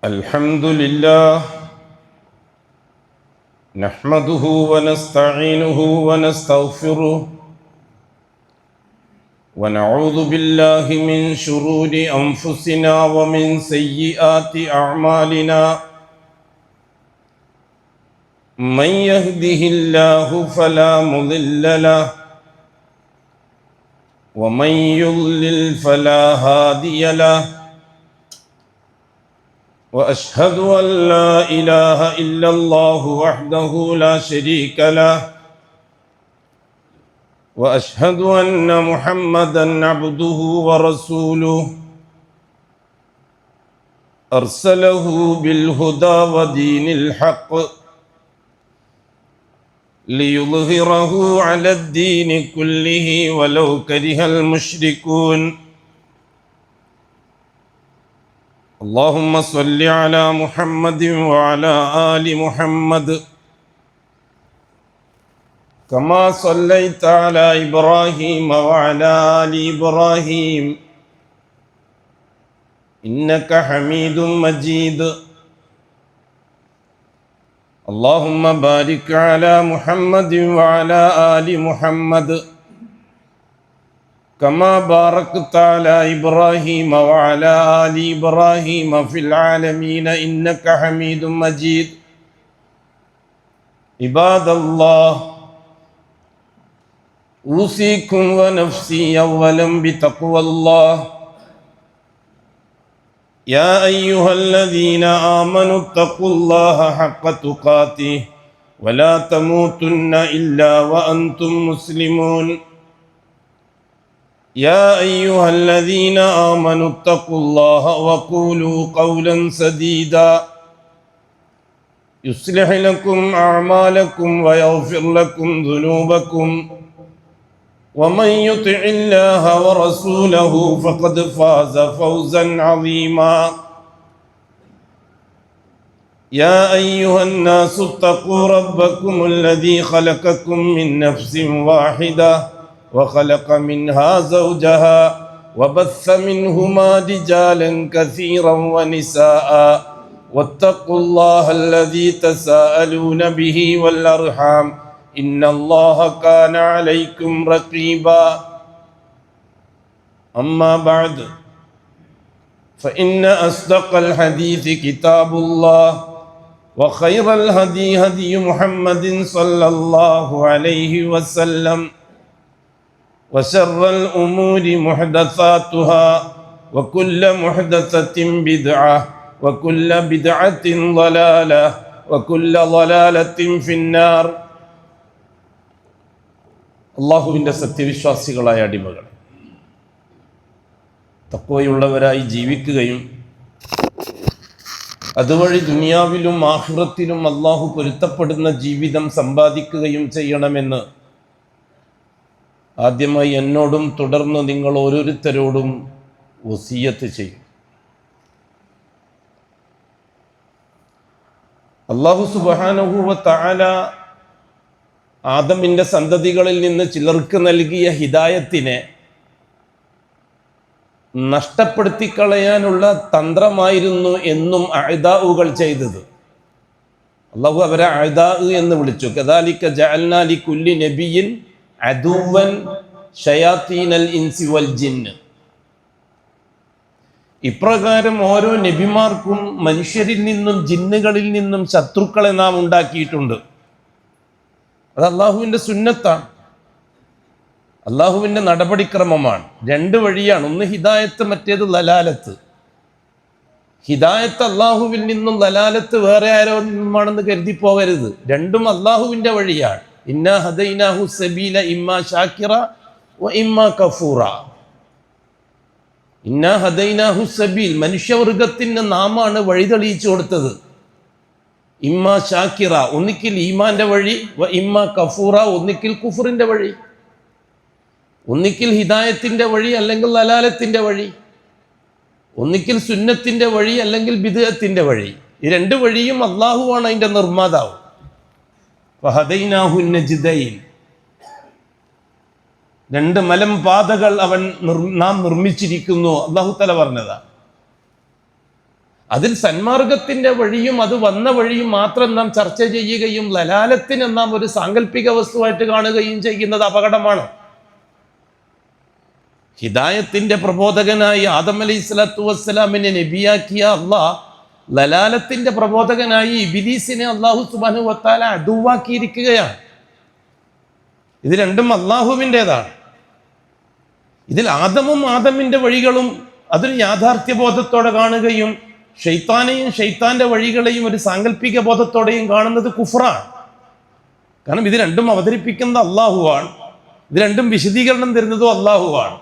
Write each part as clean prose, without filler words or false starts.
الحمد لله نحمده ونستعينه ونستغفره ونعوذ بالله من شرور أنفسنا ومن سيئات أعمالنا من يهده الله فلا مضل له ومن يضلل فلا هادي له وأشهد أن لا إله إلا الله وحده لا شريك له وأشهد أن محمدًا عبده ورسوله أرسله بالهدى ودين الحق ليظهره على الدين كله ولو كره المشركون اللهم صل على محمد وعلى آل محمد كما صليت على إبراهيم وعلى آل إبراهيم إنك حميد مجيد اللهم بارك على محمد وعلى آل محمد كما باركت على إبراهيم وعلى آل إبراهيم في العالمين إنك حميد مجيد عباد الله أوصيكم ونفسي أولا بتقوى الله يا أيها الذين آمنوا اتقوا الله حق تقاته ولا تموتن إلا وأنتم مسلمون يا أيها الذين آمنوا اتقوا الله وقولوا قولا سديدا يصلح لكم أعمالكم ويغفر لكم ذنوبكم ومن يطع الله ورسوله فقد فاز فوزا عظيما يا أيها الناس اتقوا ربكم الذي خلقكم من نفس واحدة وخلق منها زوجها وبث منهما رجالا كثيرا ونساء واتقوا الله الذي تساءلون به والأرحام إن الله كان عليكم رقيبا أما بعد فإن أصدق الحديث كتاب الله وخير الهدي هدي محمد صلى الله عليه وسلم وشر الأمور محدثاتها وكل محدثة بدعة وكل بدعة ضلالة وكل ضلالة في النار അള്ളാഹുവിൻ്റെ സത്യവിശ്വാസികളായ അടിമകൾ തഖ്വയുള്ളവരായി ജീവിക്കുകയും അതുവഴി ദുനിയാവിലും ആഖിറത്തിലും അള്ളാഹു പൊരുത്തപ്പെടുന്ന ജീവിതം സമ്പാദിക്കുകയും ചെയ്യണമെന്ന് ആദ്യമായി എന്നോടും തുടർന്ന് നിങ്ങൾ ഓരോരുത്തരോടും വസിയ്യത്ത് ചെയ്യും. അല്ലാഹു സുബ്ഹാനഹു വ തആല ആദമിൻ്റെ സന്തതികളിൽ നിന്ന് ചിലർക്ക് നൽകിയ ഹിദായത്തിനെ നഷ്ടപ്പെടുത്തിക്കളയാനുള്ള തന്ത്രമായിരുന്നു എന്നും അഅദാഉകൾ ചെയ്തത്. അല്ലാഹു അവരെ അഅദാ എന്ന് വിളിച്ചു. കദാലിക ജഅൽനാ ലികുല്ലി നബിയ്യിൻ അദുവൻ ശയാത്തീനൽ ഇൻസി വൽ ജിന്ന്. ഇപ്രകാരം ഓരോ നബിമാർക്കും മനുഷ്യരിൽ നിന്നും ജിന്നുകളിൽ നിന്നും ശത്രുക്കളെ നാം ഉണ്ടാക്കിയിട്ടുണ്ട്. അത് അള്ളാഹുവിൻ്റെ സുന്നത്താണ്, അള്ളാഹുവിൻ്റെ നടപടിക്രമമാണ്. രണ്ട് വഴിയാണ്, ഒന്ന് ഹിദായത്ത്, മറ്റേത് ലലാലത്ത്. ഹിദായത്ത് അള്ളാഹുവിൽ നിന്നും ലലാലത്ത് വേറെ ആരോ നിന്നുമാണെന്ന് കരുതി പോകരുത്. രണ്ടും അള്ളാഹുവിൻ്റെ വഴിയാണ്. ഇന്നാ ഹദൈനാഹു സബീല ഇമ്മാ ഷാക്കിറ വ ഇമ്മാ കഫൂറ. ഇന്നാ ഹദൈനാഹു സബീൽ, മനുഷ്യവർഗത്തിന് നാമാണ് വഴി തെളിയിച്ചു കൊടുത്തത്. ഇമ്മ ഷാക്കിറ, ഒന്നിക്കിൽ ഈമാന്റെ വഴി, വ ഇമ്മ കഫൂറ, ഒന്നിക്കിൽ കുഫറിന്റെ വഴി. ഒന്നിക്കിൽ ഹിദായത്തിന്റെ വഴി അല്ലെങ്കിൽ ലലാലത്തിന്റെ വഴി, ഒന്നിക്കിൽ സുന്നത്തിന്റെ വഴി അല്ലെങ്കിൽ ബിദ്അത്തിന്റെ വഴി. ഈ രണ്ട് വഴിയും അള്ളാഹുവാണ് അതിൻ്റെ നിർമ്മാതാവ്. ഫഹദൈനാഹു നജ്ദൈൻ, രണ്ട് മലം പാതകൾ നാം നിർമ്മിച്ചിരിക്കുന്നു. അള്ളാഹു തആല പറഞ്ഞതാ. അതിൽ സന്മാർഗത്തിന്റെ വഴിയും അത് വന്ന വഴിയും മാത്രം നാം ചർച്ച ചെയ്യുകയും ലലാലത്തിനെ നാം ഒരു സാങ്കല്പിക വസ്തുവായിട്ട് കാണുകയും ചെയ്യുന്നത് അപകടമാണ്. ഹിദായത്തിന്റെ പ്രബോധകനായി ആദം അലൈഹി സ്വലാത്തു വസ്സലാമിനെ നബിയാക്കിയ അള്ളാഹ് ലലാലത്തിന്റെ പ്രബോധകനായി ഇബ്ലീസിനെ അള്ളാഹു സുബ്ഹാനഹു വ തആല അദുവാക്കിയിരിക്കുകയാണ്. ഇത് രണ്ടും അള്ളാഹുവിൻ്റെതാണ്. ഇതിൽ ആദമും ആദമിന്റെ വഴികളും അതൊരു യാഥാർത്ഥ്യബോധത്തോടെ കാണുകയും ഷെയ്ത്താനെയും ഷെയ്ത്താന്റെ വഴികളെയും ഒരു സാങ്കല്പിക ബോധത്തോടെയും കാണുന്നത് കുഫ്റാണ്. കാരണം ഇത് രണ്ടും അവതരിപ്പിക്കുന്നത് അള്ളാഹുവാണ്, ഇത് രണ്ടും വിശദീകരണം തരുന്നതും അള്ളാഹുവാണ്.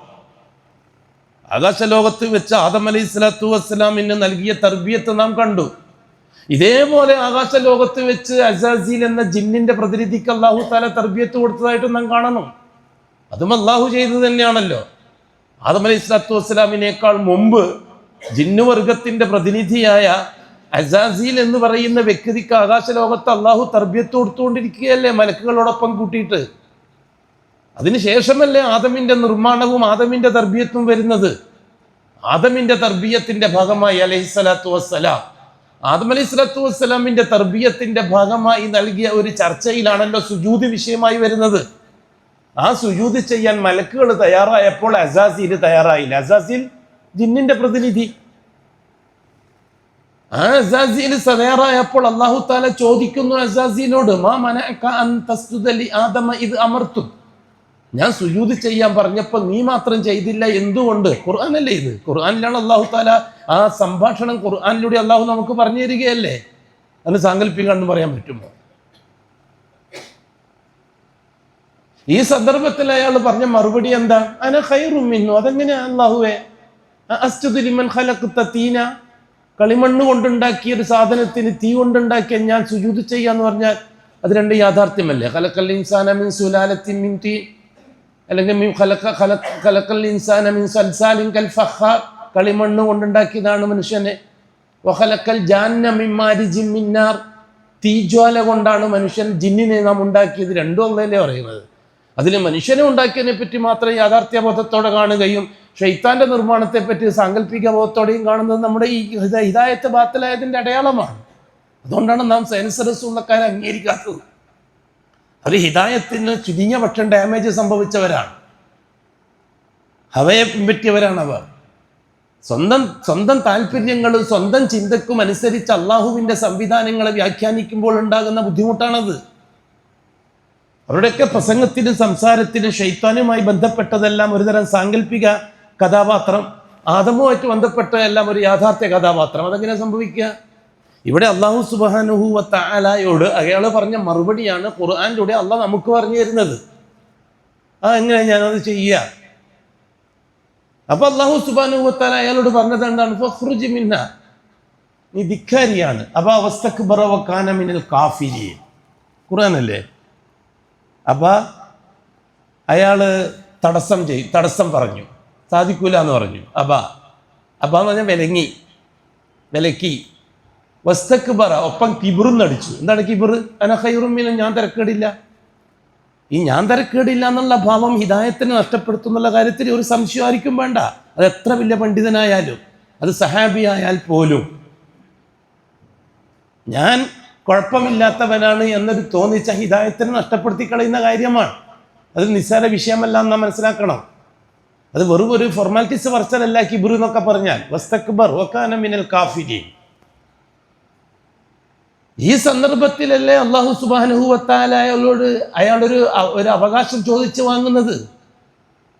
ആകാശലോകത്ത് വെച്ച് ആദം അലൈഹി സ്വലാത്തു വസ്സലാമിന് നൽകിയ തർബിയത്ത് നാം കണ്ടു. ഇതേപോലെ ആകാശലോകത്ത് വെച്ച് അസാസീൽ എന്ന ജിന്നിന്റെ പ്രതിനിധിക്ക് അള്ളാഹു താല തർബിയത്ത് കൊടുത്തതായിട്ട് നാം കാണണം. അതും അള്ളാഹു ചെയ്തത് തന്നെയാണല്ലോ. ആദം അലൈഹി സ്വലാത്തു വസ്സലാമിനേക്കാൾ മുമ്പ് ജിന്നുവർഗത്തിന്റെ പ്രതിനിധിയായ അസാസീൽ എന്ന് പറയുന്ന വ്യക്തിക്ക് ആകാശലോകത്ത് അള്ളാഹു തർബിയത്ത് കൊടുത്തുകൊണ്ടിരിക്കുകയല്ലേ മലക്കുകളോടൊപ്പം കൂട്ടിയിട്ട്. അതിനുശേഷമല്ലേ ആദമിന്റെ നിർമ്മാണവും ആദമിന്റെ തർബിയത്തും വരുന്നത്. ആദമിന്റെ തർബിയത്തിന്റെ ഭാഗമായി അലൈഹിസ്സലാത്തു വസ്സലാം ആദം അലൈഹി സ്വലാത്തു വസ്സലാമിന്റെ തർബിയത്തിന്റെ ഭാഗമായി നൽകിയ ഒരു ചർച്ചയിലാണല്ലോ സുജൂദ് വിഷയമായി വരുന്നത്. ആ സുജൂദ് ചെയ്യാൻ മലക്കുകൾ തയ്യാറായപ്പോൾ അസാസീൽ തയ്യാറായില്ല. അസാസീൽ ജിന്നിന്റെ പ്രതിനിധി. ആ അസാസീൽ തയ്യാറായപ്പോൾ അല്ലാഹു തആല ചോദിക്കുന്നു അസാസീലോട്, മാ മനഅക അൻ തസ്ജുദ ലി ആദമ ഇദ് അമർതു, ഞാൻ സുജൂദ് ചെയ്യാൻ പറഞ്ഞപ്പോൾ നീ മാത്രം ചെയ്തില്ല, എന്തുകൊണ്ട്? ഖുർആനല്ലേ ഇത്, ഖുർആനിലാണ് അല്ലാഹു തആല ആ സംഭാഷണം ഖുർആനിലൂടെ അല്ലാഹു നമുക്ക് പറഞ്ഞു തരികയല്ലേ. അതിന് സാങ്കല്പികമാണെന്ന് പറയാൻ പറ്റുമോ? ഈ സന്ദർഭത്തിൽ അയാൾ പറഞ്ഞ മറുപടി എന്താ? അന ഖൈറും മിന്നു. അതെങ്ങനെയാ അല്ലാഹുവേ? അസ്ജുദു ലിമൻ ഖലഖത തീന, കളിമണ്ണ് കൊണ്ടുണ്ടാക്കിയ ഒരു സാധനത്തിന് തീ കൊണ്ടുണ്ടാക്കിയ ഞാൻ സുജൂദ് ചെയ്യാന്ന് പറഞ്ഞാൽ അത് രണ്ട് യാഥാർത്ഥ്യമല്ലേ? ഖലഖൽ ഇൻസാന മിൻ സുലാലത്തിൻ മിൻ തീൻ, അല്ലെങ്കിൽ ഖലഖൽ ഇൻസാന മിൻ സൽസാലിൻ കൽ ഫഖാർ, കളിമണ്ണ് കൊണ്ടുണ്ടാക്കിയതാണ് മനുഷ്യനെ. വഖലഖൽ ജാന്ന മിൻ മാരിജിൻ മിൻ നാർ, തീജ്വാല കൊണ്ടാണ് മനുഷ്യൻ ജിന്നിനെ നാം ഉണ്ടാക്കിയത്. രണ്ടും അല്ലല്ലേ പറയുന്നത്. അതിൽ മനുഷ്യനെ ഉണ്ടാക്കിയതിനെ പറ്റി മാത്രം യാഥാർത്ഥ്യബോധത്തോടെ കാണുകയും ഷെയ്ത്താന്റെ നിർമ്മാണത്തെ പറ്റി സാങ്കല്പിക ബോധത്തോടെയും കാണുന്നത് നമ്മുടെ ഈ ഹിദായത്ത് ബാത്തിലായതിന്റെ അടയാളമാണ്. അതുകൊണ്ടാണ് നാം സയൻസ് റസൂലുള്ളാഹിനെ അംഗീകരിക്കാത്തത്. അവർ ഹിദായത്തിന് ചുരുങ്ങിയ പക്ഷം ഡാമേജ് സംഭവിച്ചവരാണ്, ഹവയെ പിൻപറ്റിയവരാണ് അവർ. സ്വന്തം താല്പര്യങ്ങളും സ്വന്തം ചിന്തക്കും അനുസരിച്ച് അള്ളാഹുവിൻ്റെ സംവിധാനങ്ങളെ വ്യാഖ്യാനിക്കുമ്പോൾ ഉണ്ടാകുന്ന ബുദ്ധിമുട്ടാണത്. അവരുടെയൊക്കെ പ്രസംഗത്തിനും സംസാരത്തിനും ഷെയ്ത്താനുമായി ബന്ധപ്പെട്ടതെല്ലാം ഒരുതരം സാങ്കല്പിക കഥാപാത്രം, ആദമുമായിട്ട് ബന്ധപ്പെട്ടതെല്ലാം ഒരു യാഥാർത്ഥ്യ കഥാപാത്രം. അതെങ്ങനെ സംഭവിക്കുക? ഇവിടെ അള്ളാഹു സുബ്ഹാനഹു വ തആലയോട് അയാൾ പറഞ്ഞ മറുപടിയാണ് ഖുർആനിലൂടെ അള്ളാഹ് നമുക്ക് പറഞ്ഞു തരുന്നത്. എങ്ങനെ ഞാനത് ചെയ്യുക? അപ്പൊ അള്ളാഹു സുബ്ഹാനഹു വ തആല അയാളോട് പറഞ്ഞത് എന്താണ്? ഫഖ്റുജ് മിന്ന, നീ ധിക്കാരിയാണ്. അബാ വസ്തക്ബറ വ കാന മിനൽ കാഫിരീൻ, ഖുർആനല്ലേ. അപ്പൊ അയാള് തടസ്സം പറഞ്ഞു, സാധിക്കൂല എന്ന് പറഞ്ഞു. അബാന്ന് പറഞ്ഞാൽ വിലക്കി. വസ്തക്ബറ, ഒപ്പം കിബിറുന്നടിച്ചു. എന്താണ് കിബിറ്? അന ഖൈറും മിൻ, ഞാൻ തിരക്കേടില്ല. ഈ ഞാൻ തിരക്കേടില്ല എന്നുള്ള ഭാവം ഹിദായത്തിനെ നഷ്ടപ്പെടുത്തുന്നുള്ള കാര്യത്തിൽ ഒരു സംശയം ആയിരിക്കും വേണ്ട. അത് എത്ര വലിയ പണ്ഡിതനായാലും, അത് സഹാബിയായാൽ പോലും, ഞാൻ കുഴപ്പമില്ലാത്തവനാണ് എന്നൊരു തോന്നിച്ച ഹിദായത്തിനെ നഷ്ടപ്പെടുത്തി കളയുന്ന കാര്യമാണ്. അത് നിസ്സാര വിഷയമല്ല എന്ന് നാം മനസ്സിലാക്കണം. അത് വെറും ഒരു ഫോർമാലിറ്റീസ് പറച്ചലല്ല കിബിർ എന്നൊക്കെ പറഞ്ഞാൽ. വസ്തക്ബർ വ കാന മിനൽ കാഫിരീൻ. ഈ സന്ദർഭത്തിലല്ലേ അള്ളാഹു സുബ്ഹാനഹു വ തആല അയാളൊരു അവകാശം ചോദിച്ചു വാങ്ങുന്നത്.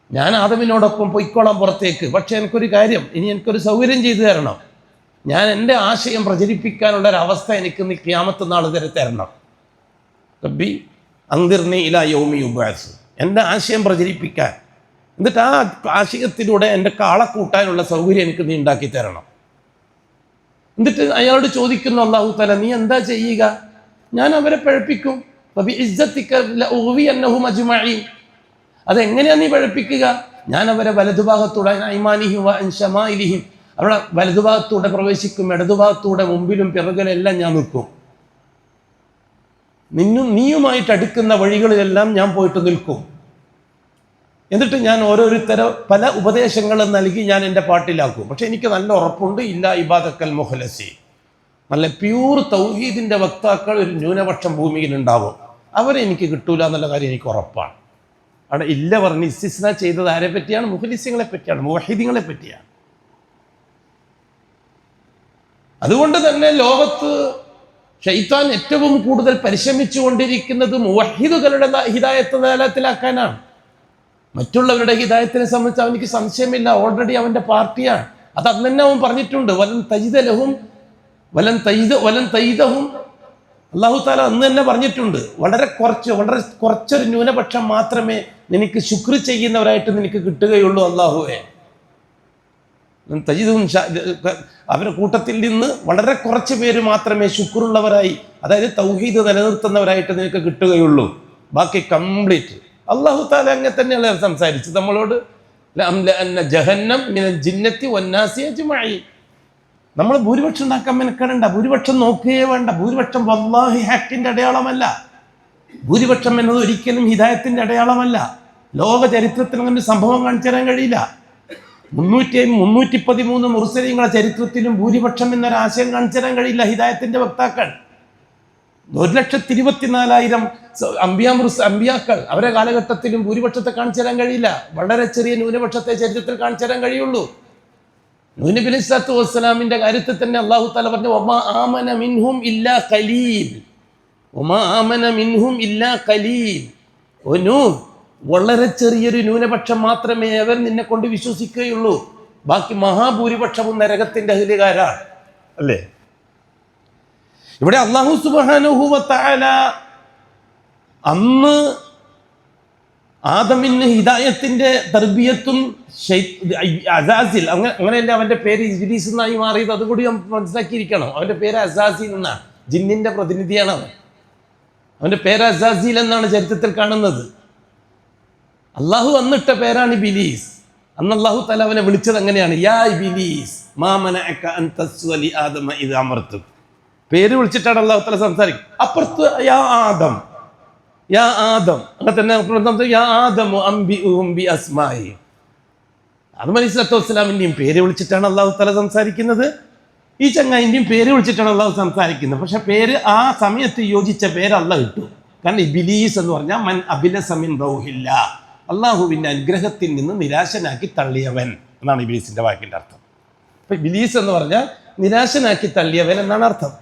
ഞാൻ ആദമിനോടൊപ്പം പൊയ്ക്കോളാം പുറത്തേക്ക്, പക്ഷെ എനിക്കൊരു കാര്യം, ഇനി എനിക്കൊരു സൗകര്യം ചെയ്തു തരണം. ഞാൻ എൻ്റെ ആശയം പ്രചരിപ്പിക്കാനുള്ള ഒരു അവസ്ഥ എനിക്ക് നീ ഖിയാമത്ത് നാൾ വരെ തരണം. റബ്ബി അൻദിർനി ഇലാ യൗമി യുബ്അസ്, എൻ്റെ ആശയം പ്രചരിപ്പിക്കാൻ, എന്നിട്ട് ആ ആശയത്തിലൂടെ എൻ്റെ കാളെ കൂട്ടാനുള്ള സൗകര്യം എനിക്ക് നീ ഉണ്ടാക്കി തരണം. എന്നിട്ട് അയാളോട് ചോദിക്കുന്നു അല്ലാഹു തആല, നീ എന്താ ചെയ്യുക? ഞാൻ അവരെ പഴപ്പിക്കും. ഫബിഇസ്സതിക ലഉഗ്വിയന്നഹും അജ്മഈൻ. അതെങ്ങനെയാണ് നീ പഴപ്പിക്കുക? ഞാൻ അവരെ വലതുഭാഗത്തൂടെ ഐമാനിഹിം വ അൻ ശമാഇലിഹിം, അവിടെ വലതുഭാഗത്തൂടെ പ്രവേശിക്കും, ഇടതുഭാഗത്തൂടെ മുമ്പിലും പിറകിലെല്ലാം ഞാൻ നിൽക്കും. നീയുമായിട്ട് അടുക്കുന്ന വഴികളിലെല്ലാം ഞാൻ പോയിട്ട് നിൽക്കും. എന്നിട്ട് ഞാൻ ഓരോരുത്തരും പല ഉപദേശങ്ങളും നൽകി ഞാൻ എൻ്റെ പാട്ടിലാക്കും. പക്ഷെ എനിക്ക് നല്ല ഉറപ്പുണ്ട്, ഇല്ല ഇബാദക്കൽ മുഖലസി, നല്ല പ്യൂർ തൗഹീദിൻ്റെ വക്താക്കൾ ഒരു ന്യൂനപക്ഷം ഭൂമിയിലുണ്ടാവും, അവരെ എനിക്ക് കിട്ടൂല എന്നുള്ള കാര്യം എനിക്ക് ഉറപ്പാണ്. അവിടെ ഇല്ല പറഞ്ഞ് ഇസ്തിസ്ന ചെയ്തത് ആരെ പറ്റിയാണ്? മുഖലിസ്യങ്ങളെ പറ്റിയാണ്, മുവഹിദീങ്ങളെ പറ്റിയാണ്. അതുകൊണ്ട് തന്നെ ലോകത്ത് ശൈത്താൻ ഏറ്റവും കൂടുതൽ പരിശ്രമിച്ചുകൊണ്ടിരിക്കുന്നത് മുവഹിദുകളുടെ ഹിദായത്ത് തലത്തിലാക്കാനാണ്. മറ്റുള്ളവരുടെ ഹിദായത്തിനെ സംബന്ധിച്ച് അവനിക്ക് സംശയമില്ല, ഓൾറെഡി അവൻ്റെ പാർട്ടിയാണ്. അത് അന്ന് തന്നെ അവൻ പറഞ്ഞിട്ടുണ്ട്, വലൻ തയ്യിദഹും അല്ലാഹു തആല അന്ന് തന്നെ പറഞ്ഞിട്ടുണ്ട്, വളരെ കുറച്ചൊരു ന്യൂനപക്ഷം മാത്രമേ നിനക്ക് ശുക്ർ ചെയ്യുന്നവരായിട്ട് നിനക്ക് കിട്ടുകയുള്ളൂ അല്ലാഹുവേ. തജിദും അവരുടെ കൂട്ടത്തിൽ നിന്ന് വളരെ കുറച്ച് പേര് മാത്രമേ ശുക്റുള്ളവരായി, അതായത് തൗഹീദ് നിലനിർത്തുന്നവരായിട്ട് നിനക്ക് കിട്ടുകയുള്ളൂ, ബാക്കി കംപ്ലീറ്റ് അല്ലാഹു തആല അങ്ങനെ തന്നെയാണ് സംസാരിച്ചത് നമ്മളോട്. ജഹന്നം മിനൽ ജിന്നത്തി വന്നാസി അജ്മഈൻ. നമ്മൾ ഭൂരിപക്ഷം ഉണ്ടാക്കാൻ മെനക്കെടണ്ട, ഭൂരിപക്ഷം നോക്കുകയേ വേണ്ട. ഭൂരിപക്ഷം വല്ലാഹി ഹാക്കിൻ്റെ അടയാളമല്ല. ഭൂരിപക്ഷം എന്നത് ഒരിക്കലും ഹിദായത്തിൻ്റെ അടയാളമല്ല. ലോക ചരിത്രത്തിൽ അങ്ങനെ സംഭവം കാണിച്ചു തരാൻ കഴിയില്ല. 313 മുർസലീങ്ങളുടെ ചരിത്രത്തിലും ഭൂരിപക്ഷം എന്നൊരാശയം കാണിച്ചു തരാൻ കഴിയില്ല ഹിദായത്തിൻ്റെ വക്താക്കൾ. 1,24,000 അമ്പിയാക്കൾ അവരെ കാലഘട്ടത്തിലും ഭൂരിപക്ഷത്തെ കാണിച്ചു തരാൻ കഴിയില്ല. വളരെ ചെറിയ ന്യൂനപക്ഷത്തെ ചരിത്രത്തിൽ കാണിച്ചു തരാൻ കഴിയുള്ളൂ. നൂഹ് നബി അലൈഹി സ്വലാത്തു വസ്സലാമിൻ്റെ കാര്യത്തിൽ തന്നെ അല്ലാഹു തആല പറഞ്ഞു, വമാ ആമന മിൻഹും ഇല്ലാ ഖലീൽ, വമാ ആമന മിൻഹും ഇല്ലാ ഖലീൽ. ഓ നൂഹ്, വളരെ ചെറിയൊരു ന്യൂനപക്ഷം മാത്രമേ അവർ നിന്നെ കൊണ്ട് വിശ്വസിക്കുകയുള്ളൂ, ബാക്കി മഹാഭൂരിപക്ഷവും നരകത്തിൻ്റെ അഹ്ലുകാരാണ് അല്ലേ. ഇവിടെ അല്ലാഹു സുബ്ഹാനഹു വ തആല അന്ന് ആദമിന് ഹിദായത്തിൻ്റെ തർബിയത്തും അസാസിൽ അങ്ങനെയല്ല അവൻ്റെ പേര് ഇബ്ലീസ് എന്നായി മാറിയത്, അതുകൂടി മനസ്സിലാക്കിയിരിക്കണം. അവൻ്റെ പേര് അസാസിൽ എന്നാണ്, ജിന്നിൻ്റെ പ്രതിനിധിയാണ് അവൻ. അവൻ്റെ പേര് അസാസിൽ എന്നാണ് ചരിത്രത്തിൽ കാണുന്നത്. അള്ളാഹു അന്നിട്ട പേരാണ് ഇബ്ലീസ്. അന്ന് അല്ലാഹു തആല അവനെ വിളിച്ചത് അങ്ങനെയാണ്, യാ ഇബ്ലീസ് മാ മനഅക അൻ തസ്ജുദ ലി ആദമ ഇദ് അമർതുക. പേര് വിളിച്ചിട്ടാണ് അല്ലാഹു തആല സംസാരിക്കും. അപ്പുറത്ത് യാ ആദം, യാ ആദം, അങ്ങനെ തന്നെ യാ ആദമു അംബിഉഹും ബി അസ്മാഇ. ആദം അലൈഹി സ്വലാത്തു വസ്സലാമിൻ്റെയും പേര് വിളിച്ചിട്ടാണ് അല്ലാഹു തആല സംസാരിക്കുന്നത്, ഈ ചങ്ങായിൻ്റെയും പേര് വിളിച്ചിട്ടാണ് അല്ലാഹു സംസാരിക്കുന്നത്. പക്ഷെ പേര് ആ സമയത്ത് യോജിച്ച പേര് അല്ലാഹ് ഇട്ടു. കാരണം ഇബ്ലീസ് എന്ന് പറഞ്ഞാൽ മൻ അബിലസ മിൻ റൗഹില്ലാ, അള്ളാഹുവിൻ്റെ അനുഗ്രഹത്തിൽ നിന്ന് നിരാശനാക്കി തള്ളിയവൻ എന്നാണ് ഇബ്ലീസിൻ്റെ വാക്കിൻ്റെ അർത്ഥം. അപ്പം ഇബ്ലീസ് എന്ന് പറഞ്ഞാൽ നിരാശനാക്കി തള്ളിയവൻ എന്നാണ് അർത്ഥം.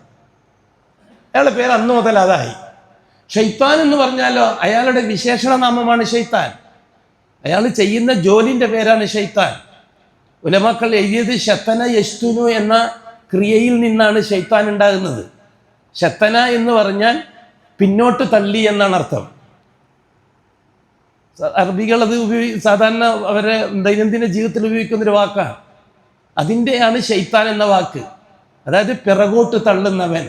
അയാളുടെ പേര് അന്ന് മുതൽ അതായി. ഷൈത്താൻ എന്ന് പറഞ്ഞാലോ അയാളുടെ വിശേഷണ നാമമാണ് ഷൈത്താൻ. അയാൾ ചെയ്യുന്ന ജോലിൻ്റെ പേരാണ് ഷൈത്താൻ. ഉലമാക്കൾ എഴുതിയത് ശത്തന യശ്തുനു എന്ന ക്രിയയിൽ നിന്നാണ് ഷൈത്താൻ ഉണ്ടാകുന്നത്. ശത്തന എന്ന് പറഞ്ഞാൽ പിന്നോട്ട് തള്ളി എന്നാണ് അർത്ഥം. അറബികൾ അത് സാധാരണ അവരെ ദൈനംദിന ജീവിതത്തിൽ ഉപയോഗിക്കുന്നൊരു വാക്കാണ്. അതിൻ്റെയാണ് ഷൈത്താൻ എന്ന വാക്ക്, അതായത് പിറകോട്ട് തള്ളുന്നവൻ.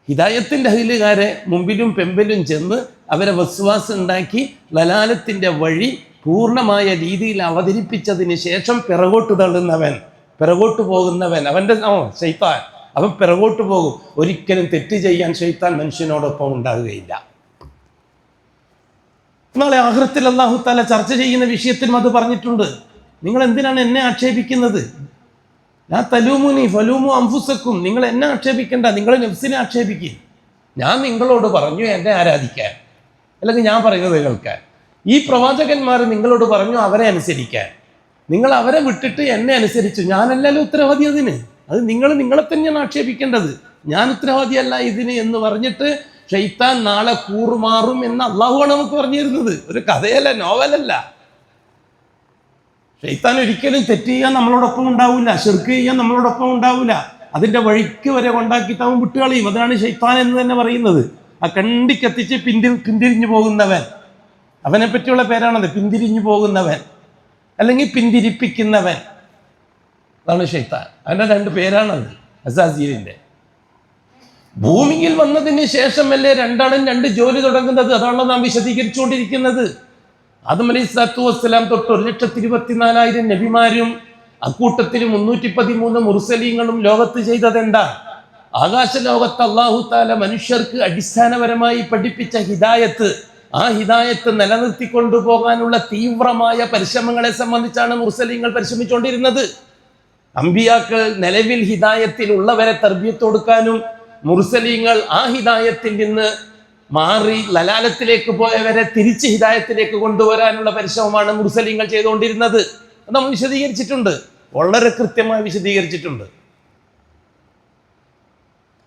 ഹിദായത്തിൻ്റെ അഹ്ലുകാരെ മുമ്പിലും പെമ്പിലും ചെന്ന് അവരെ വസ്വാസ് ഉണ്ടാക്കി ലലാലത്തിൻ്റെ വഴി പൂർണ്ണമായ രീതിയിൽ അവതരിപ്പിച്ചതിന് ശേഷം പിറകോട്ട് തള്ളുന്നവൻ, പിറകോട്ട് പോകുന്നവൻ അവൻ്റെ ഷൈത്താൻ. അവൻ പിറകോട്ട് പോകും. ഒരിക്കലും തെറ്റ് ചെയ്യാൻ ഷൈത്താൻ മനുഷ്യനോടൊപ്പം ഉണ്ടാകുകയില്ല. നാളെ ആഖിറത്തിൽ അല്ലാഹു തആല ചർച്ച ചെയ്യുന്ന വിഷയത്തിലും അത് പറഞ്ഞിട്ടുണ്ട്. നിങ്ങൾ എന്തിനാണ് എന്നെ ആക്ഷേപിക്കുന്നത്? ഞാൻ തലൂമുനി ഫലൂമു അംഫുസക്കും, നിങ്ങൾ എന്നെ ആക്ഷേപിക്കേണ്ട, നിങ്ങൾ നഫ്സിനെ ആക്ഷേപിക്കുക. ഞാൻ നിങ്ങളോട് പറഞ്ഞു എന്നെ ആരാധിക്കാൻ, അല്ലെങ്കിൽ ഞാൻ പറയുന്നത് കേൾക്കാൻ. ഈ പ്രവാചകന്മാർ നിങ്ങളോട് പറഞ്ഞു അവരെ അനുസരിക്കാൻ. നിങ്ങൾ അവരെ വിട്ടിട്ട് എന്നെ അനുസരിച്ചു. ഞാനല്ലല്ലോ ഉത്തരവാദി അതിന്. അത് നിങ്ങളെ തന്നെയാണ് ആക്ഷേപിക്കേണ്ടത്. ഞാൻ ഉത്തരവാദിയല്ല ഇതിന് എന്ന് പറഞ്ഞിട്ട് ഷൈത്താൻ നാളെ കൂറുമാറും എന്ന് അള്ളാഹുവാണ് നമുക്ക് പറഞ്ഞു തരുന്നത്. ഒരു കഥയല്ല, നോവലല്ല. ഷൈത്താൻ ഒരിക്കലും തെറ്റ് ചെയ്യാൻ നമ്മളോടൊപ്പം ഉണ്ടാവില്ല, ശിർക്ക് ചെയ്യാൻ നമ്മളോടൊപ്പം ഉണ്ടാവില്ല. അതിൻ്റെ വഴിക്ക് വരെ കൊണ്ടാക്കിയിട്ട് അവൻ വിട്ടുകളയും. അതാണ് ഷൈത്താൻ എന്ന് തന്നെ പറയുന്നത്. ആ കണ്ടിക്കെത്തിച്ച് പിന്തിരിഞ്ഞു പോകുന്നവൻ, അവനെ പറ്റിയുള്ള പേരാണത്. പിന്തിരിഞ്ഞു പോകുന്നവൻ അല്ലെങ്കിൽ പിന്തിരിപ്പിക്കുന്നവൻ, അതാണ് ഷൈത്താൻ. അതിൻ്റെ 2 പേരാണത് അസാസീലിൻ്റെ. ഭൂമിയിൽ വന്നതിന് ശേഷമല്ലേ രണ്ടാളും 2 ജോലി തുടങ്ങുന്നത്. അതാണല്ലോ നാം വിശദീകരിച്ചുകൊണ്ടിരിക്കുന്നത്. ആദം അലൈഹി സ്വലാത്തു വസ്സലാം തൊട്ട് 1,24,000 നബിമാരും അക്കൂട്ടത്തിൽ 313 മുർസലീങ്ങളും ലോകത്ത് ചെയ്തതെന്താ? ആകാശ ലോകത്ത് അല്ലാഹു തആല മനുഷ്യർക്ക് അടിസ്ഥാനപരമായി പഠിപ്പിച്ച ഹിദായത്ത് ആ ഹിദായത്ത് നിലനിർത്തിക്കൊണ്ടുപോകാനുള്ള തീവ്രമായ പരിശ്രമങ്ങളെ സംബന്ധിച്ചാണ് മുർസലീങ്ങൾ പരിശ്രമിച്ചുകൊണ്ടിരുന്നത്. അമ്പിയാക്കൾ നിലവിൽ ഹിദായത്തിൽ ഉള്ളവരെ തർബിയത്ത് കൊടുക്കാനും മുർസലീങ്ങൾ ആ ഹിദായത്തിൽ നിന്ന് മാറി ലലാലത്തിലേക്ക് പോയവരെ തിരിച്ച് ഹിദായത്തിലേക്ക് കൊണ്ടുവരാനുള്ള പരിശ്രമമാണ് മുർസലീങ്ങൾ ചെയ്തുകൊണ്ടിരുന്നത്. അത് നമ്മൾ വിശദീകരിച്ചിട്ടുണ്ട്, വളരെ കൃത്യമായി വിശദീകരിച്ചിട്ടുണ്ട്.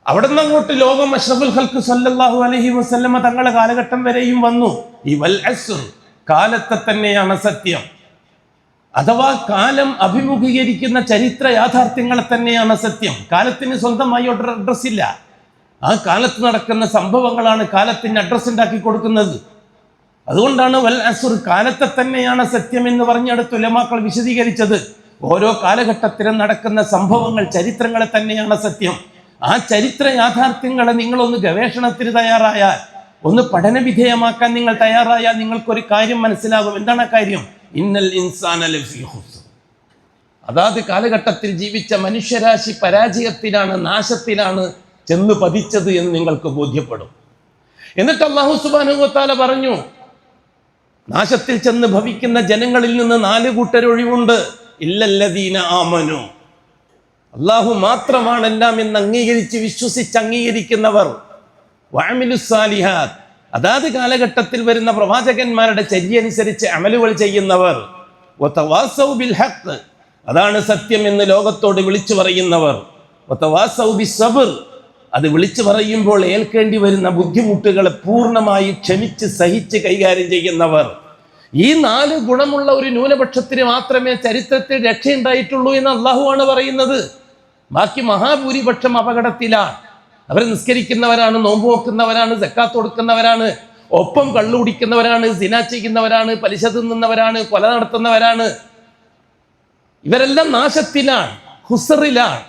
അവിടെ നിന്ന് അങ്ങോട്ട് ലോകം അഷ്റഫുൽ ഖൽഖ് സല്ലല്ലാഹു അലൈഹി വസല്ലമ തങ്ങളുടെ കാലഘട്ടം വരെയും വന്നു. ഈ വൽ അസ്ർ, കാലത്തെ തന്നെയാണ് സത്യം, അഥവാ കാലം അഭിമുഖീകരിക്കുന്ന ചരിത്ര യാഥാർത്ഥ്യങ്ങളെ തന്നെയാണ് സത്യം. കാലത്തിന് സ്വന്തമായി ഒരു അഡ്രസ് ഇല്ല. ആ കാലത്ത് നടക്കുന്ന സംഭവങ്ങളാണ് കാലത്തിന് അഡ്രസ് ഉണ്ടാക്കി കൊടുക്കുന്നത്. അതുകൊണ്ടാണ് വൽ അസ്ർ, കാലത്തെ തന്നെയാണ് സത്യം എന്ന് പറഞ്ഞെടുത്ത് ഉലമാക്കൾ വിശദീകരിച്ചത്. ഓരോ കാലഘട്ടത്തിലും നടക്കുന്ന സംഭവങ്ങൾ, ചരിത്രങ്ങളെ തന്നെയാണ് സത്യം. ആ ചരിത്ര യാഥാർത്ഥ്യങ്ങളെ നിങ്ങളൊന്ന് ഗവേഷണത്തിന് തയ്യാറായാൽ, ഒന്ന് പഠനവിധേയമാക്കാൻ നിങ്ങൾ തയ്യാറായാൽ നിങ്ങൾക്കൊരു കാര്യം മനസ്സിലാകും. എന്താണ് ആ കാര്യം? ഇന്നൽ ഇൻസാന ലഫീ ഖുസ്ർ. അതാത് കാലഘട്ടത്തിൽ ജീവിച്ച മനുഷ്യരാശി പരാജയത്തിലാണ്, നാശത്തിലാണ് ചെന്ന് പതിച്ചത് എന്ന് നിങ്ങൾക്ക് ബോധ്യപ്പെടും. എന്നിട്ട് അല്ലാഹു സുബ്ഹാനഹു വ തആല പറഞ്ഞു, നാശത്തിൽ ചെന്ന് ഭവിക്കുന്ന ജനങ്ങളിൽ നിന്ന് 4 കൂട്ടരൊഴിവുണ്ട്. ഇല്ലല്ലദീന ആമനു, അള്ളാഹു മാത്രമാണ് എല്ലാം എന്ന് അംഗീകരിച്ച് വിശ്വസിച്ച് അംഗീകരിക്കുന്നവർ. വഅമിലുസ്സാലിഹാത്ത്, അതാത് കാലഘട്ടത്തിൽ വരുന്ന പ്രവാചകന്മാരുടെ ചര്യ അനുസരിച്ച് അമലുകൾ ചെയ്യുന്നവർ. വതവാസൗ ബിൽ ഹഖ്, അതാണ് സത്യം എന്ന് ലോകത്തോട് വിളിച്ചു പറയുന്നവർ. വതവാസൗ ബിസ്സബ്ർ, അത് വിളിച്ചു പറയുമ്പോൾ ഏൽക്കേണ്ടി വരുന്ന ബുദ്ധിമുട്ടുകളെ പൂർണ്ണമായി ക്ഷമിച്ച് സഹിച്ച് കൈകാര്യം ചെയ്യുന്നവർ. ഈ 4 ഗുണമുള്ള ഒരു ന്യൂനപക്ഷത്തിന് മാത്രമേ ചരിത്രത്തിൽ രക്ഷയുണ്ടായിട്ടുള്ളൂ എന്ന് അള്ളാഹുവാണ് പറയുന്നത്. ബാക്കി മഹാഭൂരിപക്ഷം അപകടത്തിലാണ്. അവർ നിസ്കരിക്കുന്നവരാണ്, നോമ്പ് നോക്കുന്നവരാണ്, സക്കാത്ത് കൊടുക്കുന്നവരാണ്, ഒപ്പം കള്ളു കുടിക്കുന്നവരാണ്, സിന ചെയ്യുന്നവരാണ്, പലിശ തിന്നുന്നവരാണ്, കൊല നടത്തുന്നവരാണ്. ഇവരെല്ലാം നാശത്തിലാണ്, ഖുസ്റിലാണ്.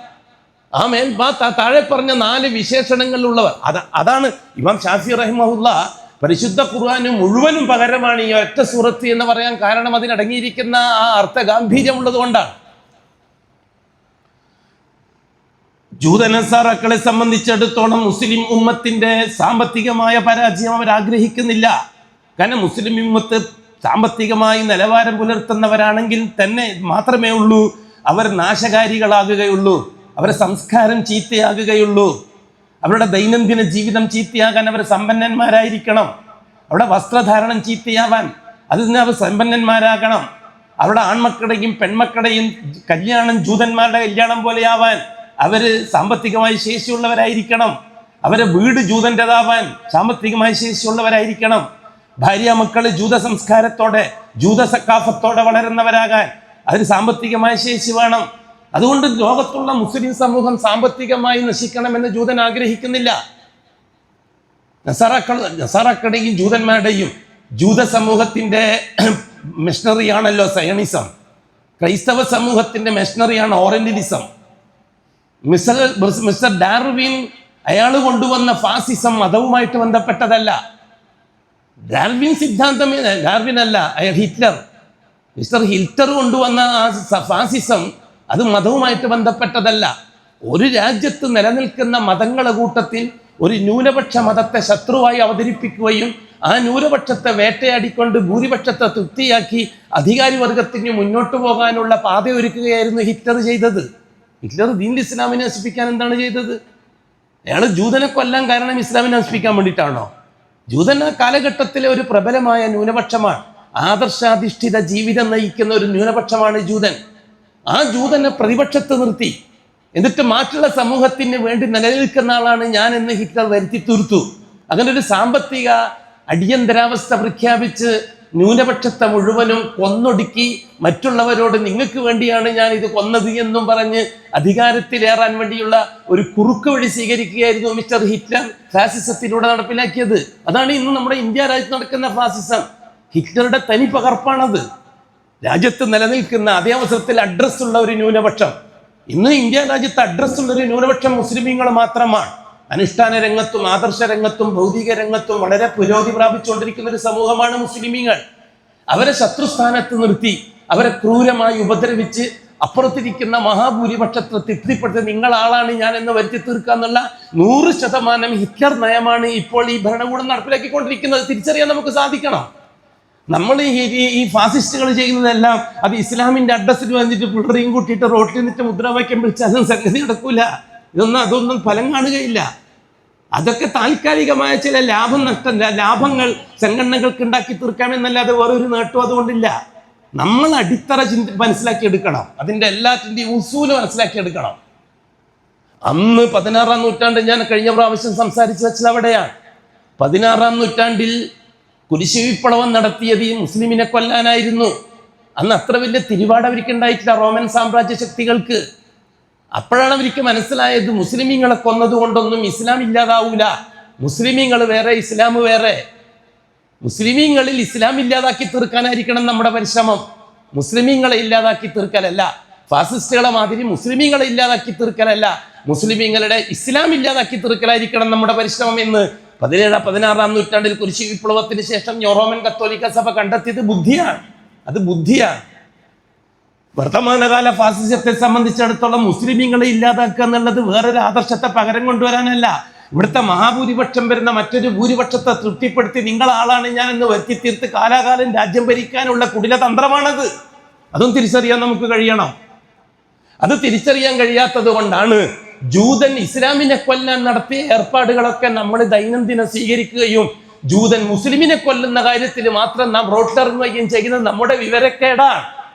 ആ താഴെ പറഞ്ഞ 4 വിശേഷണങ്ങളിലുള്ളവർ. അതാണ് ഇമാം ഷാഫി റഹിമഹുല്ലാ പരിശുദ്ധ ഖുർആന് മുഴുവനും പകരമാണ് ഈ ഒറ്റ സൂറത്ത് എന്ന് പറയാൻ കാരണം അതിനടങ്ങിയിരിക്കുന്ന ആ അർത്ഥ ഗാംഭീര്യമുള്ളത് കൊണ്ടാണ്. ജൂതനസാറാക്കളെ സംബന്ധിച്ചിടത്തോളം മുസ്ലിം ഉമ്മത്തിന്റെ സാമ്പത്തികമായ പരാജയം അവർ ആഗ്രഹിക്കുന്നില്ല. കാരണം മുസ്ലിം ഉമ്മത്ത് സാമ്പത്തികമായി നിലവാരം പുലർത്തുന്നവരാണെങ്കിൽ തന്നെ മാത്രമേ ഉള്ളൂ അവർ നാശകാരികളാകുകയുള്ളൂ, അവരുടെ സംസ്കാരം ചീത്തയാകുകയുള്ളൂ. അവരുടെ ദൈനംദിന ജീവിതം ചീത്തയാകാൻ അവർ സമ്പന്നന്മാരായിരിക്കണം. അവരുടെ വസ്ത്രധാരണം ചീത്തയാവാൻ അതിൽ നിന്ന് അവർ സമ്പന്നന്മാരാകണം. അവരുടെ ആൺമക്കളുടെയും പെൺമക്കളുടെയും കല്യാണം ജൂതന്മാരുടെ കല്യാണം പോലെയാവാൻ അവർ സാമ്പത്തികമായി ശേഷിയുള്ളവരായിരിക്കണം. അവരെ വീട് ജൂതൻ്റെതാവാൻ സാമ്പത്തികമായി ശേഷിയുള്ളവരായിരിക്കണം. ഭാര്യ മക്കൾ ജൂത സംസ്കാരത്തോടെ, ജൂത സക്കാഫത്തോടെ വളരുന്നവരാകാൻ അതിന് സാമ്പത്തികമായ ശേഷി വേണം. അതുകൊണ്ട് ലോകത്തുള്ള മുസ്ലിം സമൂഹം സാമ്പത്തികമായി നശിക്കണമെന്ന് ജൂതൻ ആഗ്രഹിക്കുന്നില്ല. നസാറാക്കളുടെയും ജൂതന്മാരുടെയും ജൂത സമൂഹത്തിന്റെ മിഷണറിയാണല്ലോ സയണിസം. ക്രൈസ്തവ സമൂഹത്തിന്റെ മിഷണറിയാണ് ഓറിയന്റലിസം. മിസ്റ്റർ ഡാർവിൻ അയാൾ കൊണ്ടുവന്ന ഫാസിസം മതവുമായിട്ട് ബന്ധപ്പെട്ടതല്ല. ഡാർവിൻ സിദ്ധാന്തമേ, ഡാർവിൻ അല്ല, അയാൾ ഹിറ്റ്ലർ. മിസ്റ്റർ ഹിറ്റ്ലർ കൊണ്ടുവന്ന ആ ഫാസിസം അത് മതവുമായിട്ട് ബന്ധപ്പെട്ടതല്ല. ഒരു രാജ്യത്ത് നിലനിൽക്കുന്ന മതങ്ങളുടെ കൂട്ടത്തിൽ ഒരു ന്യൂനപക്ഷ മതത്തെ ശത്രുവായി അവതരിപ്പിക്കുകയും ആ ന്യൂനപക്ഷത്തെ വേട്ടയാടിക്കൊണ്ട് ഭൂരിപക്ഷത്തെ തൃപ്തിയാക്കി അധികാരി വർഗത്തിന് മുന്നോട്ട് പോകാനുള്ള പാത ഒരുക്കുകയായിരുന്നു ഹിറ്റ്ലർ ചെയ്തത്. ഹിറ്റ്ലർ ദീൻ ഇസ്ലാമിനെ നശിപ്പിക്കാൻ എന്താണ് ചെയ്തത്? അയാൾ ജൂതനെ കൊല്ലാൻ കാരണം ഇസ്ലാമിനെ നശിപ്പിക്കാൻ വേണ്ടിയിട്ടാണോ? ജൂതൻ ആ കാലഘട്ടത്തിലെ ഒരു പ്രബലമായ ന്യൂനപക്ഷമാണ്. ആദർശാധിഷ്ഠിത ജീവിതം നയിക്കുന്ന ഒരു ന്യൂനപക്ഷമാണ് ജൂതൻ. ആ ജൂതനെ പ്രതിപക്ഷത്ത് നിർത്തി എന്നിട്ട് മറ്റുള്ള സമൂഹത്തിന് വേണ്ടി നിലനിൽക്കുന്ന ആളാണ് ഞാൻ എന്ന് ഹിറ്റ്ലർ വരുത്തി തീർത്തു. അങ്ങനെ ഒരു സാമ്പത്തിക അടിയന്തരാവസ്ഥ പ്രഖ്യാപിച്ച് ന്യൂനപക്ഷത്തെ മുഴുവനും കൊന്നൊടുക്കി മറ്റുള്ളവരോട് നിങ്ങൾക്ക് വേണ്ടിയാണ് ഞാൻ ഇത് കൊന്നത് എന്നും പറഞ്ഞ് അധികാരത്തിലേറാൻ വേണ്ടിയുള്ള ഒരു കുറുക്ക് വഴി സ്വീകരിക്കുകയായിരുന്നു മിസ്റ്റർ ഹിറ്റ്ലർ ഫാസിസത്തിലൂടെ നടപ്പിലാക്കിയത്. അതാണ് ഇന്ന് നമ്മുടെ ഇന്ത്യ രാജ്യത്ത് നടക്കുന്ന ഫാസിസം. ഹിറ്റ്ലറുടെ തനി പകർപ്പാണത്. രാജ്യത്ത് നിലനിൽക്കുന്ന അതേ അവസരത്തിൽ അഡ്രസ്സുള്ള ഒരു ന്യൂനപക്ഷം, ഇന്ന് ഇന്ത്യ രാജ്യത്ത് അഡ്രസ്സുള്ള ഒരു ന്യൂനപക്ഷം മുസ്ലിമീങ്ങൾ മാത്രമാണ്. അനുഷ്ഠാന രംഗത്തും ആദർശ രംഗത്തും ഭൗതിക രംഗത്തും വളരെ പുരോഗതി പ്രാപിച്ചുകൊണ്ടിരിക്കുന്ന ഒരു സമൂഹമാണ് മുസ്ലിമീങ്ങൾ. അവരെ ശത്രുസ്ഥാനത്ത് നിർത്തി അവരെ ക്രൂരമായി ഉപദ്രവിച്ച് അപ്പുറത്തിരിക്കുന്ന മഹാഭൂരിപക്ഷത്തെ തൃപ്തിപ്പെടുത്തി നിങ്ങളാളാണ് ഞാൻ എന്ന് വരുത്തി തീർക്കുക എന്നുള്ള 100% ഹിറ്റ്ലർ നയമാണ് ഇപ്പോൾ ഈ ഭരണകൂടം നടപ്പിലാക്കിക്കൊണ്ടിരിക്കുന്നത്. തിരിച്ചറിയാൻ നമുക്ക് സാധിക്കണം. നമ്മൾ ഈ ഫാസിസ്റ്റുകൾ ചെയ്യുന്നതെല്ലാം അത് ഇസ്ലാമിന്റെ അഡ്രസ്സിൽ വന്നിട്ട് പിള്ളേരെയും കൂട്ടിയിട്ട് റോട്ടിൽ നിന്നിട്ട് മുദ്രാവാക്യം വിളിച്ചാലും സംഗതി നടക്കൂല. അതൊന്നും ഫലം കാണുകയില്ല. അതൊക്കെ താൽക്കാലികമായ ചില ലാഭങ്ങൾ സംഘടനകൾക്ക് ഉണ്ടാക്കി തീർക്കാമെന്നല്ലാതെ വേറൊരു നേട്ടം അതുകൊണ്ടില്ല. നമ്മൾ അടിത്തറ മനസ്സിലാക്കിയെടുക്കണം. അതിൻ്റെ എല്ലാത്തിൻ്റെയും ഉസൂല് മനസ്സിലാക്കിയെടുക്കണം. അന്ന് 16-ാം നൂറ്റാണ്ട് ഞാൻ കഴിഞ്ഞ പ്രാവശ്യം സംസാരിച്ചു വെച്ചത് അവിടെയാണ്. 16-ാം നൂറ്റാണ്ടിൽ കുരിശ് വിപ്ലവം നടത്തിയത് ഈ മുസ്ലിമിനെ കൊല്ലാനായിരുന്നു. അന്ന് അത്ര വലിയ തിരിവാട് അവർക്ക് ഉണ്ടായിട്ടില്ല റോമൻ സാമ്രാജ്യ ശക്തികൾക്ക്. അപ്പോഴാണ് അവർക്ക് മനസ്സിലായത് മുസ്ലിമീങ്ങളെ കൊന്നതുകൊണ്ടൊന്നും ഇസ്ലാം ഇല്ലാതാവൂല. മുസ്ലിമീങ്ങൾ വേറെ, ഇസ്ലാം വേറെ. മുസ്ലിമീങ്ങളിൽ ഇസ്ലാം ഇല്ലാതാക്കി തീർക്കാനായിരിക്കണം നമ്മുടെ പരിശ്രമം. മുസ്ലിമീങ്ങളെ ഇല്ലാതാക്കി തീർക്കലല്ല. ഫാസിസ്റ്റുകളെ മാതിരി മുസ്ലിമീങ്ങളെ ഇല്ലാതാക്കി തീർക്കലല്ല, മുസ്ലിമീങ്ങളുടെ ഇസ്ലാം ഇല്ലാതാക്കി തീർക്കലായിരിക്കണം നമ്മുടെ പരിശ്രമം എന്ന് 16-ാം നൂറ്റാണ്ടിൽ കുരിശ് വിപ്ലവത്തിന് ശേഷം റോമൻ കത്തോലിക്ക സഭ കണ്ടെത്തിയത് ബുദ്ധിയാണ്. അത് ബുദ്ധിയാണ്. വർത്തമാനകാല ഫാസിസത്തെ സംബന്ധിച്ചിടത്തോളം മുസ്ലിമീങ്ങളെ ഇല്ലാതാക്കുക എന്നുള്ളത് വേറൊരു ആദർശത്തെ പകരം കൊണ്ടുവരാനല്ല. ഇവിടുത്തെ മഹാഭൂരിപക്ഷം വരുന്ന മറ്റൊരു ഭൂരിപക്ഷത്തെ തൃപ്തിപ്പെടുത്തി നിങ്ങളാളാണ് ഞാൻ എന്ന് വരുത്തി തീർത്ത് കാലാകാലം രാജ്യം ഭരിക്കാനുള്ള കുടിലതന്ത്രമാണത്. അതും തിരിച്ചറിയാൻ നമുക്ക് കഴിയണം. അത് തിരിച്ചറിയാൻ കഴിയാത്തത് കൊണ്ടാണ് ജൂതൻ ഇസ്ലാമിനെ കൊല്ലാൻ നടത്തിയ ഏർപ്പാടുകളൊക്കെ നമ്മൾ ദൈനംദിനം സ്വീകരിക്കുകയും ജൂതൻ മുസ്ലിമിനെ കൊല്ലുന്ന കാര്യത്തിൽ മാത്രം നാം റോട്ടിലിറങ്ങുകയും ചെയ്യുന്നത് നമ്മുടെ വിവരക്കേടാണ്.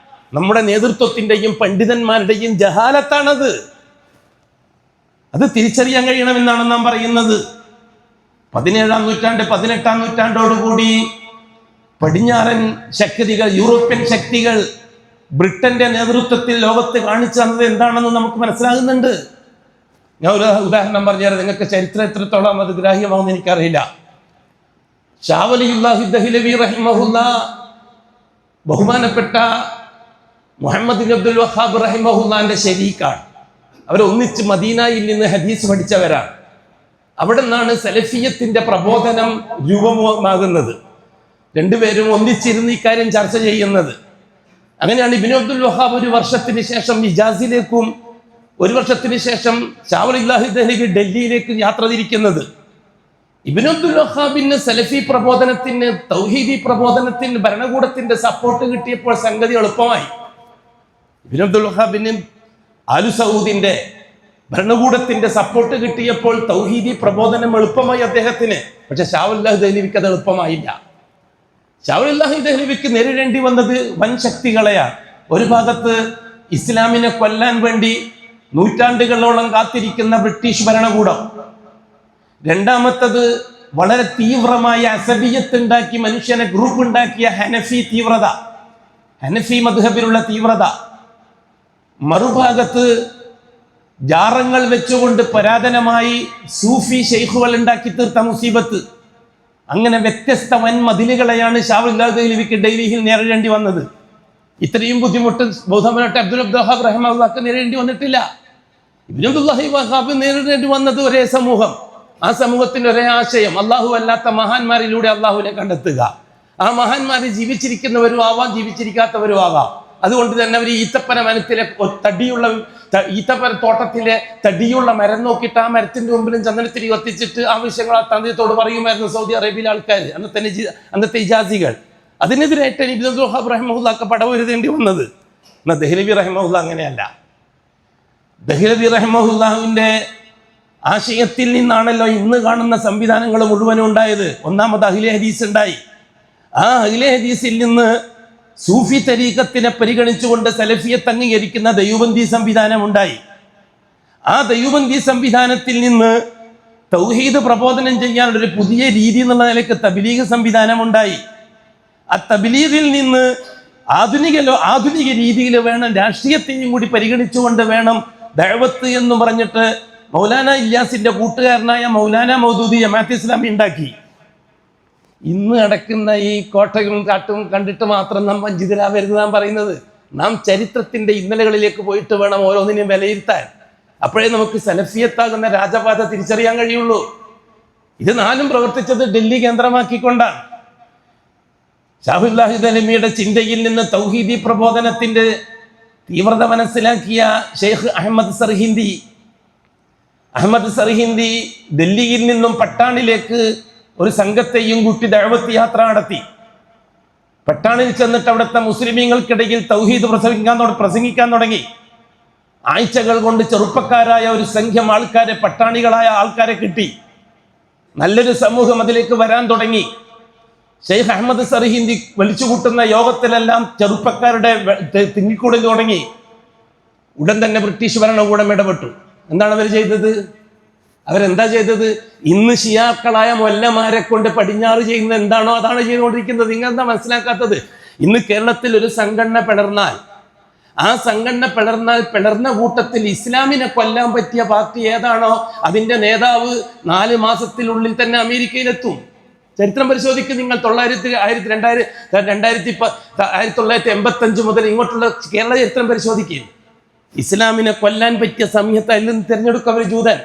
നമ്മുടെ നേതൃത്വത്തിൻ്റെയും പണ്ഡിതന്മാരുടെയും ജഹാലത്താണത്. അത് തിരിച്ചറിയാൻ കഴിയണമെന്നാണ് നാം പറയുന്നത്. 17-ാം നൂറ്റാണ്ട് 18-ാം നൂറ്റാണ്ടോടുകൂടി പടിഞ്ഞാറൻ ശക്തികൾ, യൂറോപ്യൻ ശക്തികൾ ബ്രിട്ടന്റെ നേതൃത്വത്തിൽ ലോകത്ത് കാണിച്ചു തന്നത് എന്താണെന്ന് നമുക്ക് മനസ്സിലാകുന്നുണ്ട്. ഞാൻ ഒരു ഉദാഹരണം പറഞ്ഞാൽ നിങ്ങൾക്ക് ചരിത്രം എത്രത്തോളം അത് ഗ്രാഹ്യമാവുമെന്ന് എനിക്കറിയില്ല. ഷാ വലിയുല്ലാഹി ദഹ്ലവി റഹിമഹുല്ലാ, ബഹുമാനപ്പെട്ട മുഹമ്മദ് ബിൻ അബ്ദുൽ വഹാബ് റഹിമഹുല്ലാന്റെ ശരീക്കാണ്. അവരൊന്നിച്ച് മദീനയിൽ നിന്ന് ഹദീസ് പഠിച്ചവരാണ്. അവിടെ നിന്നാണ് സലഫിയത്തിന്റെ പ്രബോധനം രൂപമാകുന്നത്. രണ്ടുപേരും ഒന്നിച്ചിരുന്ന് ഇക്കാര്യം ചർച്ച ചെയ്യുന്നത്. അങ്ങനെയാണ് ഇബ്നു അബ്ദുൽ വഹാബ് ഒരു വർഷത്തിന് ശേഷം ഹിജാസിലേക്കും 1 വർഷത്തിന് ശേഷം ഷാ വലിയുല്ലാഹി ദഹ്ലവി ഡൽഹിയിലേക്ക് യാത്ര തിരിക്കുന്നത്. ഇബ്നു അബ്ദുൽ വഹാബിന് സലഫി പ്രബോധനത്തിന്, തൗഹീദി പ്രബോധനത്തിന് ഭരണകൂടത്തിന്റെ സപ്പോർട്ട് കിട്ടിയപ്പോൾ സംഗതി എളുപ്പമായി. ഇബ്നു അബ്ദുൽ വഹാബിന് ആലു സൗദിന്റെ ഭരണകൂടത്തിന്റെ സപ്പോർട്ട് കിട്ടിയപ്പോൾ തൗഹീദി പ്രബോധനം എളുപ്പമായി അദ്ദേഹത്തിന്. പക്ഷെ ഷാ വലിയുല്ലാഹി ദഹ്ലവിക്ക് അത് എളുപ്പമായില്ല. ഷാ വലിയുല്ലാഹി ദഹ്ലവിക്ക് നേരിടേണ്ടി വന്നത് വൻ ശക്തികളെയാണ്. ഒരു ഭാഗത്ത് ഇസ്ലാമിനെ കൊല്ലാൻ വേണ്ടി നൂറ്റാണ്ടുകളോളം കാത്തിരിക്കുന്ന ബ്രിട്ടീഷ് ഭരണകൂടം, രണ്ടാമത്തത് വളരെ തീവ്രമായ അസബിയത്ത് ഉണ്ടാക്കി മനുഷ്യനെ ഗ്രൂപ്പ് ഉണ്ടാക്കിയ ഹനഫി മദ്ഹബിലുള്ള തീവ്രത, മറുഭാഗത്ത് ജാറങ്ങൾ വെച്ചുകൊണ്ട് പുരാതനമായി സൂഫി ഷെയ്ഖുകൾ ഉണ്ടാക്കി തീർത്ത മുസീബത്ത്. അങ്ങനെ വ്യത്യസ്ത വൻ മതിലുകളെയാണ് ഷാ വലിയുല്ലാഹി ദഹ്ലവിക്ക് ഡൽഹിയിൽ നേരിടേണ്ടി വന്നത്. ഇത്രയും ബുദ്ധിമുട്ട് ബഹുമാനപ്പെട്ട അബ്ദുൽ വഹാബ് റഹിമഹുല്ലാഹ് നേരിടേണ്ടി വന്നിട്ടില്ല. ഇബ്നു അബ്ദുൽ വഹാബ് നേരിടേണ്ടി വന്നത് ഒരേ സമൂഹം, ആ സമൂഹത്തിന്റെ ഒരേ ആശയം, അള്ളാഹു അല്ലാത്ത മഹാന്മാരിലൂടെ അള്ളാഹുവിനെ കണ്ടെത്തുക. ആ മഹാന്മാർ ജീവിച്ചിരിക്കുന്നവരും ആവാം, ജീവിച്ചിരിക്കാത്തവരും ആകാം. അതുകൊണ്ട് തന്നെ അവർ ഈത്തപ്പന വനത്തിലെ ഈത്തപ്പന തോട്ടത്തിലെ തടിയുള്ള മരം നോക്കിയിട്ട് ആ മരത്തിന്റെ മുമ്പിലും ചന്ദനത്തിരി കത്തിച്ചിട്ട് ആവശ്യങ്ങൾ ആ തന്ത്യത്തോട് പറയുമായിരുന്നു സൗദി അറേബ്യയിലെ ആൾക്കാർ, അന്നത്തെ ഇജാസികൾ. അതിനെതിരായിട്ടാണ് ഇബ്നു അബ്ദുൽ വഹാബ് റഹിമഹുല്ലാഹ് പടവരുതേണ്ടി വന്നത്. എന്നാൽ ദഹ്ലവി റഹിമഹുല്ലാഹ് അങ്ങനെയല്ല. ദഹ്ലവി റഹിമഹുല്ലാഹുവിന്റെ ആശയത്തിൽ നിന്നാണല്ലോ ഇന്ന് കാണുന്ന സംവിധാനങ്ങൾ മുഴുവനും ഉണ്ടായത്. ഒന്നാമത് അഹ്ലെ ഹദീസ് ഉണ്ടായി. ആ അഹ്ലെ ഹദീസിൽ നിന്ന് സൂഫി തരീഖത്തിനെ പരിഗണിച്ചുകൊണ്ട് സലഫിയത്ത് അംഗീകരിക്കുന്ന ദൈവബന്ദി സംവിധാനം ഉണ്ടായി. ആ ദൈവബന്ദി സംവിധാനത്തിൽ നിന്ന് തൗഹീദ് പ്രബോധനം ചെയ്യാനുള്ള ഒരു പുതിയ രീതി എന്നുള്ള നിലയ്ക്ക് തബ്ലീഗ് സംവിധാനം ഉണ്ടായി. ആ തബ്ലീഗിൽ നിന്ന് ആധുനിക രീതിയിൽ വേണം, രാഷ്ട്രീയത്തെയും കൂടി പരിഗണിച്ചുകൊണ്ട് വേണം ദഅവത്ത് എന്ന് പറഞ്ഞിട്ട് മൗലാന ഇല്യാസിന്റെ കൂട്ടുകാരനായ മൗലാന മൗദൂദി ജമാഅത്ത് ഇസ്ലാമി ഉണ്ടാക്കി. ഇന്ന് നടക്കുന്ന ഈ കോട്ടയും കാട്ടും കണ്ടിട്ട് മാത്രം നാം വഞ്ചിതരാവരുത് നാം പറയുന്നത്. നാം ചരിത്രത്തിന്റെ ഇന്നലകളിലേക്ക് പോയിട്ട് വേണം ഓരോന്നിനെയും വിലയിരുത്താൻ. അപ്പോഴേ നമുക്ക് സലഫിയത്താകുന്ന രാജപാത തിരിച്ചറിയാൻ കഴിയുള്ളൂ. ഇത് നാലും പ്രവർത്തിച്ചത് ഡൽഹി കേന്ദ്രമാക്കിക്കൊണ്ടാണ്. ഷാ വലിയുല്ലാഹി ദഹ്ലവിയുടെ ചിന്തയിൽ നിന്ന് തൗഹീദി പ്രബോധനത്തിന്റെ തീവ്രത മനസ്സിലാക്കിയ ഷെയ്ഖ് അഹമ്മദ് സർഹിന്ദി ഡൽഹിയിൽ നിന്നും പട്ടാണിലേക്ക് ഒരു സംഘത്തെയും കൂട്ടി ദഅവത്ത് യാത്ര നടത്തി. പട്ടാണിൽ ചെന്നിട്ട് അവിടുത്തെ മുസ്ലിമീങ്ങൾക്കിടയിൽ തൗഹീദ് പ്രസംഗിക്കാൻ തുടങ്ങി. ആഴ്ചകൾ കൊണ്ട് ചെറുപ്പക്കാരായ ഒരു സംഘം ആൾക്കാരെ, പട്ടാണികളായ ആൾക്കാരെ കിട്ടി. നല്ലൊരു സമൂഹം അതിലേക്ക് വരാൻ തുടങ്ങി. ഷെയ്ഖ് അഹമ്മദ് സർഹിന്ദി വിളിച്ചുകൂട്ടുന്ന യോഗത്തിലെല്ലാം ചെറുപ്പക്കാരുടെ തിങ്ങിക്കൂടൽ തുടങ്ങി. ഉടൻ തന്നെ ബ്രിട്ടീഷ് ഭരണകൂടം ഇടപെട്ടു. എന്താണ് അവർ ചെയ്തത്? അവരെന്താ ചെയ്തത്? ഇന്ന് ഷിയാക്കളായ മൊല്ലമാരെ കൊണ്ട് പടിഞ്ഞാറ് ചെയ്യുന്നത് എന്താണോ അതാണ് ചെയ്തുകൊണ്ടിരിക്കുന്നത്. നിങ്ങൾ എന്താ മനസ്സിലാക്കാത്തത്? ഇന്ന് കേരളത്തിൽ ഒരു സംഘടന പിളർന്നാൽ, ആ സംഘടന പിളർന്ന കൂട്ടത്തിൽ ഇസ്ലാമിനെ കൊല്ലാൻ പറ്റിയ പാർട്ടി ഏതാണോ അതിന്റെ നേതാവ് 4 മാസത്തിനുള്ളിൽ തന്നെ അമേരിക്കയിലെത്തും. ചരിത്രം പരിശോധിക്കും നിങ്ങൾ. 1985 മുതൽ ഇങ്ങോട്ടുള്ള കേരള ചരിത്രം പരിശോധിക്കും. ഇസ്ലാമിനെ കൊല്ലാൻ പറ്റിയ സമയത്ത് അതിൽ നിന്ന് തിരഞ്ഞെടുക്കും അവർ ജൂതൻ.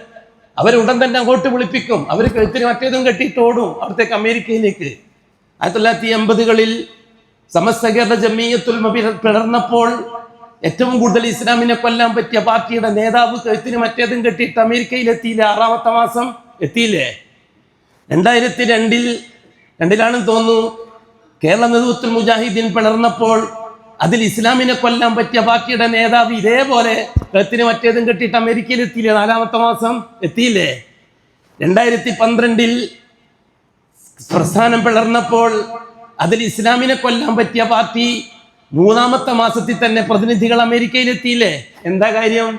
അവരുടൻ തന്നെ അങ്ങോട്ട് വിളിപ്പിക്കും. അവർ കഴുത്തിന് മറ്റേതും കെട്ടിയിട്ട് ഓടും അവിടത്തേക്ക്, അമേരിക്കയിലേക്ക്. 1980കളിൽ സമസ്ത കേരള ജമീയത്തുൽ ഉലമ പിളർന്നപ്പോൾ ഏറ്റവും കൂടുതൽ ഇസ്ലാമിനെ കൊല്ലാൻ പറ്റിയ പാർട്ടിയുടെ നേതാവ് കഴുത്തിന് മറ്റേതും കെട്ടിയിട്ട് അമേരിക്കയിൽ എത്തിയില്ലേ? 6ാമത്തെ മാസം എത്തിയില്ലേ? 2002-ലാണെന്ന് തോന്നുന്നു കേരള നേതൃത്വത്തിൽ മുജാഹിദീൻ പിളർന്നപ്പോൾ അതിൽ ഇസ്ലാമിനെ കൊല്ലാൻ പറ്റിയ പാർട്ടിയുടെ നേതാവ് ഇതേപോലെ കഴുത്തിന് മറ്റേതും കെട്ടിയിട്ട് അമേരിക്കയിൽ എത്തിയില്ലേ? 4ാമത്തെ മാസം എത്തിയില്ലേ? 2012-ൽ പ്രസ്ഥാനം പിളർന്നപ്പോൾ അതിൽ ഇസ്ലാമിനെ കൊല്ലാൻ പറ്റിയ പാർട്ടി 3ാമത്തെ മാസത്തിൽ തന്നെ പ്രതിനിധികൾ അമേരിക്കയിൽ എത്തിയില്ലേ? എന്താ കാര്യം?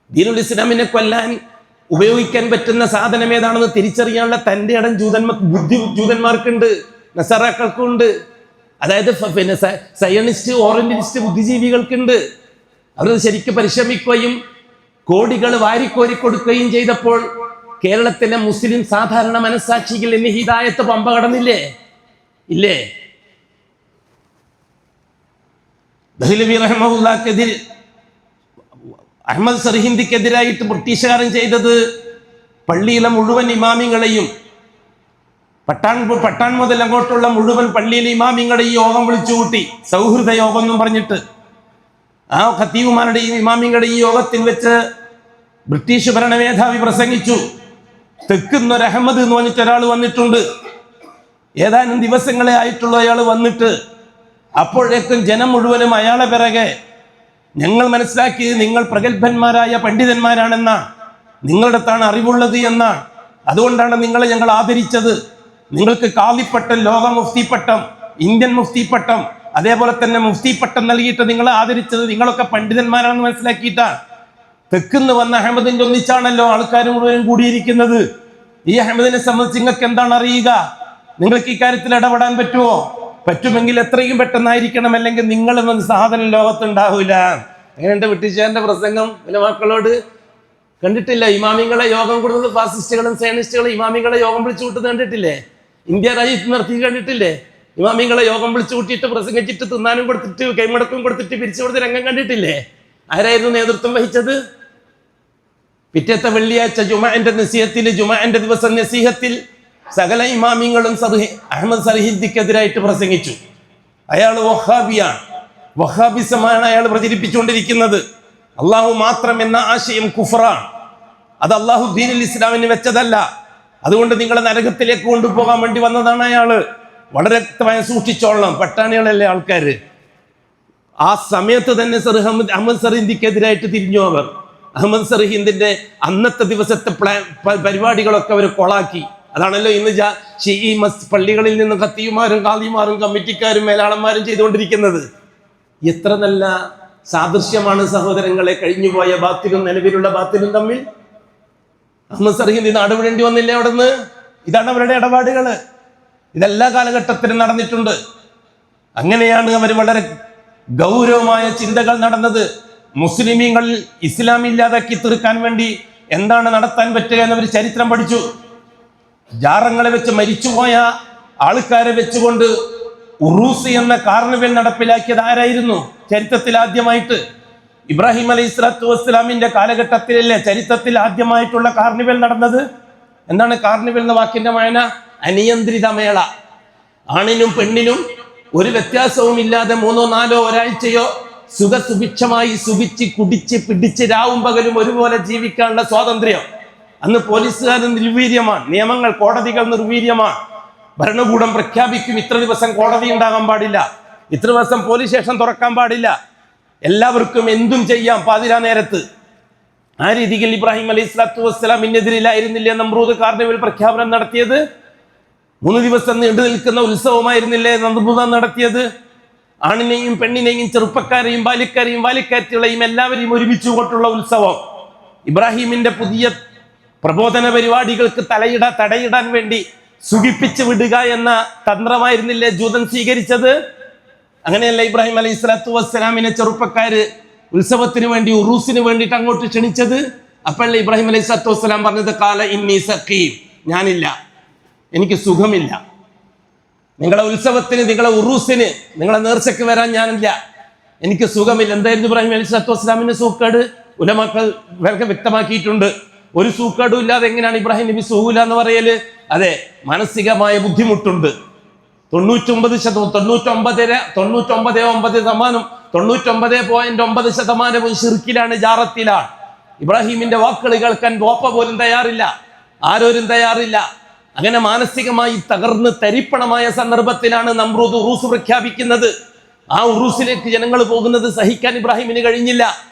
ദീനുൽ ഇസ്ലാമിനെ കൊല്ലാൻ ഉപയോഗിക്കാൻ പറ്റുന്ന സാധനം ഏതാണെന്ന് തിരിച്ചറിയാനുള്ള തൻ്റെ ഇടം ജൂതന്മാർക്കുണ്ട്, നസറാക്കൾക്കുണ്ട്. അതായത് സയനിസ്റ്റ്, ഓറിയന്റലിസ്റ്റ് ബുദ്ധിജീവികൾക്കുണ്ട്. അവരത് ശരിക്കും പരിശ്രമിക്കുകയും കോടികൾ വാരിക്കോരി കൊടുക്കുകയും ചെയ്തപ്പോൾ കേരളത്തിലെ മുസ്ലിം സാധാരണ മനസ്സാക്ഷികൾ ഇന്ന് ഹിദായത്ത് പമ്പ കടന്നില്ലേ? ഇല്ലേ? ദഹ്ലവി റഹ്മത്തുള്ളാഹിക്കെതിരെ അഹമ്മദ് സർഹിന്ദിക്കെതിരായിട്ട് ബ്രിട്ടീഷുകാരൻ ചെയ്തത് പള്ളിയിലെ മുഴുവൻ ഇമാമിങ്ങളെയും, പട്ടാൺ മുതൽ അങ്ങോട്ടുള്ള മുഴുവൻ പള്ളിയിലെ ഇമാമിങ്ങളെയും യോഗം വിളിച്ചു കൂട്ടി. സൗഹൃദ യോഗം എന്നും പറഞ്ഞിട്ട് ആ ഖത്തീബുമാരുടെയും ഇമാമിങ്ങളുടെയും യോഗത്തിൽ വെച്ച് ബ്രിട്ടീഷ് ഭരണ മേധാവി പ്രസംഗിച്ചു. തെക്കുന്നൊരു അഹമ്മദ് എന്ന് പറഞ്ഞിട്ട് ഒരാൾ വന്നിട്ടുണ്ട്. ഏതാനും ദിവസങ്ങളെ ആയിട്ടുള്ള അയാൾ വന്നിട്ട് അപ്പോഴേക്കും ജനം മുഴുവനും അയാളെ പിറകെ. ഞങ്ങൾ മനസ്സിലാക്കിയത് നിങ്ങൾ പ്രഗത്ഭന്മാരായ പണ്ഡിതന്മാരാണെന്നാണ്, നിങ്ങളുടെ അടുത്താണ് അറിവുള്ളത് എന്നാണ്. അതുകൊണ്ടാണ് നിങ്ങളെ ഞങ്ങൾ ആദരിച്ചത്. നിങ്ങൾക്ക് കാളിപ്പട്ടം, ലോക മുഫ്തി പട്ടം, ഇന്ത്യൻ മുഫ്തി പട്ടം, അതേപോലെ തന്നെ മുഫ്തി പട്ടം നൽകിയിട്ട് നിങ്ങളെ ആദരിച്ചത് നിങ്ങളൊക്കെ പണ്ഡിതന്മാരാണെന്ന് മനസ്സിലാക്കിയിട്ടാണ്. തെക്കുന്ന് വന്ന അഹമ്മദിന്റെ ഒന്നിച്ചാണല്ലോ ആൾക്കാർ മുഴുവനും കൂടിയിരിക്കുന്നത്. ഈ അഹമ്മദിനെ സംബന്ധിച്ച് നിങ്ങൾക്ക് എന്താണ് അറിയുക? നിങ്ങൾക്ക് ഇക്കാര്യത്തിൽ ഇടപെടാൻ പറ്റുമോ? പറ്റുമെങ്കിൽ എത്രയും പെട്ടെന്നായിരിക്കണം, അല്ലെങ്കിൽ നിങ്ങളെന്ന സാധനം ലോകത്തുണ്ടാവില്ല. അങ്ങനെയുണ്ട് ബ്രിട്ടീഷുകാരന്റെ പ്രസംഗം. പിന്നെ മക്കളോട് കണ്ടിട്ടില്ല ഇമാമിങ്ങളെ യോഗം കൊടുത്തത്? ഫാസിസ്റ്റുകളും സയനിസ്റ്റുകളും ഇമാമിങ്ങളെ യോഗം വിളിച്ചു കൂട്ടുന്നത് കണ്ടിട്ടില്ലേ? ഇന്ത്യ രാജ്യത്ത് നിർത്തി കണ്ടിട്ടില്ലേ? ഇമാമിങ്ങളെ യോഗം വിളിച്ചു കൂട്ടിയിട്ട് പ്രസംഗിച്ചിട്ട് തിന്നാനും കൊടുത്തിട്ട് കൈമുടക്കും കൊടുത്തിട്ട് പിരിച്ചു കൊടുത്ത രംഗം കണ്ടിട്ടില്ലേ? ആരായിരുന്നു നേതൃത്വം വഹിച്ചത്? പിറ്റേത്തെ വെള്ളിയാഴ്ച ജുമാന്റെ ദിവസം നസീഹത്തിൽ സകല ഇമാമിങ്ങളും അഹമ്മദ് സർഹിന്ദിക്കെതിരായിട്ട് പ്രസംഗിച്ചു. അയാൾ വഹാബിയാണ്, വഹാബിസമാണ് അയാൾ പ്രചരിപ്പിച്ചുകൊണ്ടിരിക്കുന്നത്. അള്ളാഹു മാത്രം എന്ന ആശയം കുഫറാണ്. അത് അള്ളാഹു ദീനുൽ ഇസ്ലാമിന് വെച്ചതല്ല. അതുകൊണ്ട് നിങ്ങളെ നരകത്തിലേക്ക് കൊണ്ടുപോകാൻ വേണ്ടി വന്നതാണ് അയാള്. വളരെ വ്യക്തമായി സൂക്ഷിച്ചോളണം. പട്ടാണികളല്ലേ ആൾക്കാര്. ആ സമയത്ത് തന്നെ അഹമ്മദ് സർഹിന്ദിക്കെതിരായിട്ട് തിരിഞ്ഞു അവർ. അഹമ്മദ് സർഹിന്ദിന്റെ അന്നത്തെ ദിവസത്തെ പരിപാടികളൊക്കെ അവർ കൊളാക്കി. അതാണല്ലോ ഇന്ന് ഈ പള്ളികളിൽ നിന്ന് ഖത്തീബുമാരും ഖാദിമാരും കമ്മിറ്റിക്കാരും മേലാളന്മാരും ചെയ്തുകൊണ്ടിരിക്കുന്നത്. എത്ര നല്ല സാദൃശ്യമാണ് സഹോദരങ്ങളെ കഴിഞ്ഞുപോയ ബാത്തിലും നിലവിലുള്ള ബാത്തിലും തമ്മിൽ. അഹമ്മദ് സർഹിന്ദി നാടുവിടേണ്ടി വന്നില്ലേ അവിടെ നിന്ന്? ഇതാണ് അവരുടെ ഇടപാടുകൾ. ഇതെല്ലാ കാലഘട്ടത്തിലും നടന്നിട്ടുണ്ട്. അങ്ങനെയാണ് അവർ വളരെ ഗൗരവമായ ചിന്തകൾ നടന്നത്. മുസ്ലിമീങ്ങളിൽ ഇസ്ലാം ഇല്ലാതാക്കി തീർക്കാൻ വേണ്ടി എന്താണ് നടത്താൻ പറ്റുക എന്നവർ ചരിത്രം പഠിച്ചു. ജാറങ്ങളെ വെച്ച് മരിച്ചുപോയ ആൾക്കാരെ വെച്ചുകൊണ്ട് ഉറൂസ് എന്ന കാർണിവൽ നടപ്പിലാക്കിയത് ആരായിരുന്നു? ചരിത്രത്തിൽ ആദ്യമായിട്ട് ഇബ്രാഹിം അലൈഹി സ്വലാത്തു വസ്സലാമിന്റെ കാലഘട്ടത്തിലല്ലേ ചരിത്രത്തിൽ ആദ്യമായിട്ടുള്ള കാർണിവൽ നടന്നത്. എന്താണ് കാർണിവൽ എന്ന വാക്കിന്റെ വായന? അനിയന്ത്രിത മേള. ആണിനും പെണ്ണിനും ഒരു വ്യത്യാസവും ഇല്ലാതെ 3-4 ഒരാഴ്ചയോ സുഖസുഭിക്ഷമായി സുഖിച്ച് കുടിച്ച് പിടിച്ച് രാവും പകലും ഒരുപോലെ ജീവിക്കാനുള്ള സ്വാതന്ത്ര്യം. അന്ന് പോലീസുകാരൻ നിർവീര്യമാണ്, നിയമങ്ങൾ കോടതികൾ നിർവീര്യമാണ്. ഭരണകൂടം പ്രഖ്യാപിക്കും ഇത്ര ദിവസം കോടതി ഉണ്ടാകാൻ പാടില്ല, ഇത്ര ദിവസം പോലീസ് സ്റ്റേഷൻ തുറക്കാൻ പാടില്ല, എല്ലാവർക്കും എന്തും ചെയ്യാം പാതിരാ നേരത്ത്. ആ രീതിയിൽ ഇബ്രാഹിം അലൈഹി സ്വലാത്തു വസ്സലാമിനെതിരിലായിരുന്നില്ലേ നമ്രൂദ് കാർണിവൽ പ്രഖ്യാപനം നടത്തിയത്? 3 ദിവസം നീണ്ടു നിൽക്കുന്ന ഉത്സവമായിരുന്നില്ലേ നമ്രൂദ് നടത്തിയത്? ആണിനെയും പെണ്ണിനെയും ചെറുപ്പക്കാരെയും ബാല്യക്കാരെയും ബാല്യക്കാറ്റുകളെയും എല്ലാവരെയും ഒരുമിച്ച് കൊണ്ടുള്ള ഉത്സവം. ഇബ്രാഹിമിന്റെ പുതിയ പ്രബോധന പരിപാടികൾക്ക് തടയിടാൻ വേണ്ടി സുഖിപ്പിച്ചു വിടുക എന്ന തന്ത്രമായിരുന്നില്ലേ ജൂതൻ സ്വീകരിച്ചത്? അങ്ങനെയല്ല ഇബ്രാഹിം അലൈഹി സ്വലാത്തു വസ്സലാമിനെ ചെറുപ്പക്കാര് ഉത്സവത്തിന് വേണ്ടി ഉറൂസിന് വേണ്ടിയിട്ട് അങ്ങോട്ട് ക്ഷണിച്ചത്. അപ്പോഴല്ലേ ഇബ്രാഹിം അലൈഹി സ്വലാത്തു വസ്സലാം പറഞ്ഞത് കാല ഇന്നി സഖീം, ഞാനില്ല, എനിക്ക് സുഖമില്ല, നിങ്ങളെ ഉത്സവത്തിന്, നിങ്ങളെ ഉറൂസിന്, നിങ്ങളെ നേർച്ചയ്ക്ക് വരാൻ ഞാനില്ല, എനിക്ക് സുഖമില്ല. എന്തായിരുന്നു ഇബ്രാഹിം അലൈഹി സ്വലാത്തു വസ്സലാമിന്റെ സൂക്കേട്? ഉലമാക്കൾ വ്യക്തമാക്കിയിട്ടുണ്ട്. ഒരു സൂക്കേടും ഇല്ലാതെ എങ്ങനെയാണ് ഇബ്രാഹിം നബി സുഖൂല എന്ന് പറയല്? അതെ, മാനസികമായ ബുദ്ധിമുട്ടുണ്ട്. 99.9% ശിർക്കിലാണ്, ജാറത്തിലാണ്. ഇബ്രാഹിമിന്റെ വാക്കുകൾ കേൾക്കാൻ വാപ്പ പോലും തയ്യാറില്ല, ആരോരും തയ്യാറില്ല. അങ്ങനെ മാനസികമായി തകർന്ന് തരിപ്പണമായ സന്ദർഭത്തിലാണ് നമ്രൂദ് ഉറൂസ് പ്രഖ്യാപിക്കുന്നത്. ആ ഉറൂസിലേക്ക് ജനങ്ങൾ പോകുന്നത് സഹിക്കാൻ ഇബ്രാഹിമിന് കഴിഞ്ഞില്ല.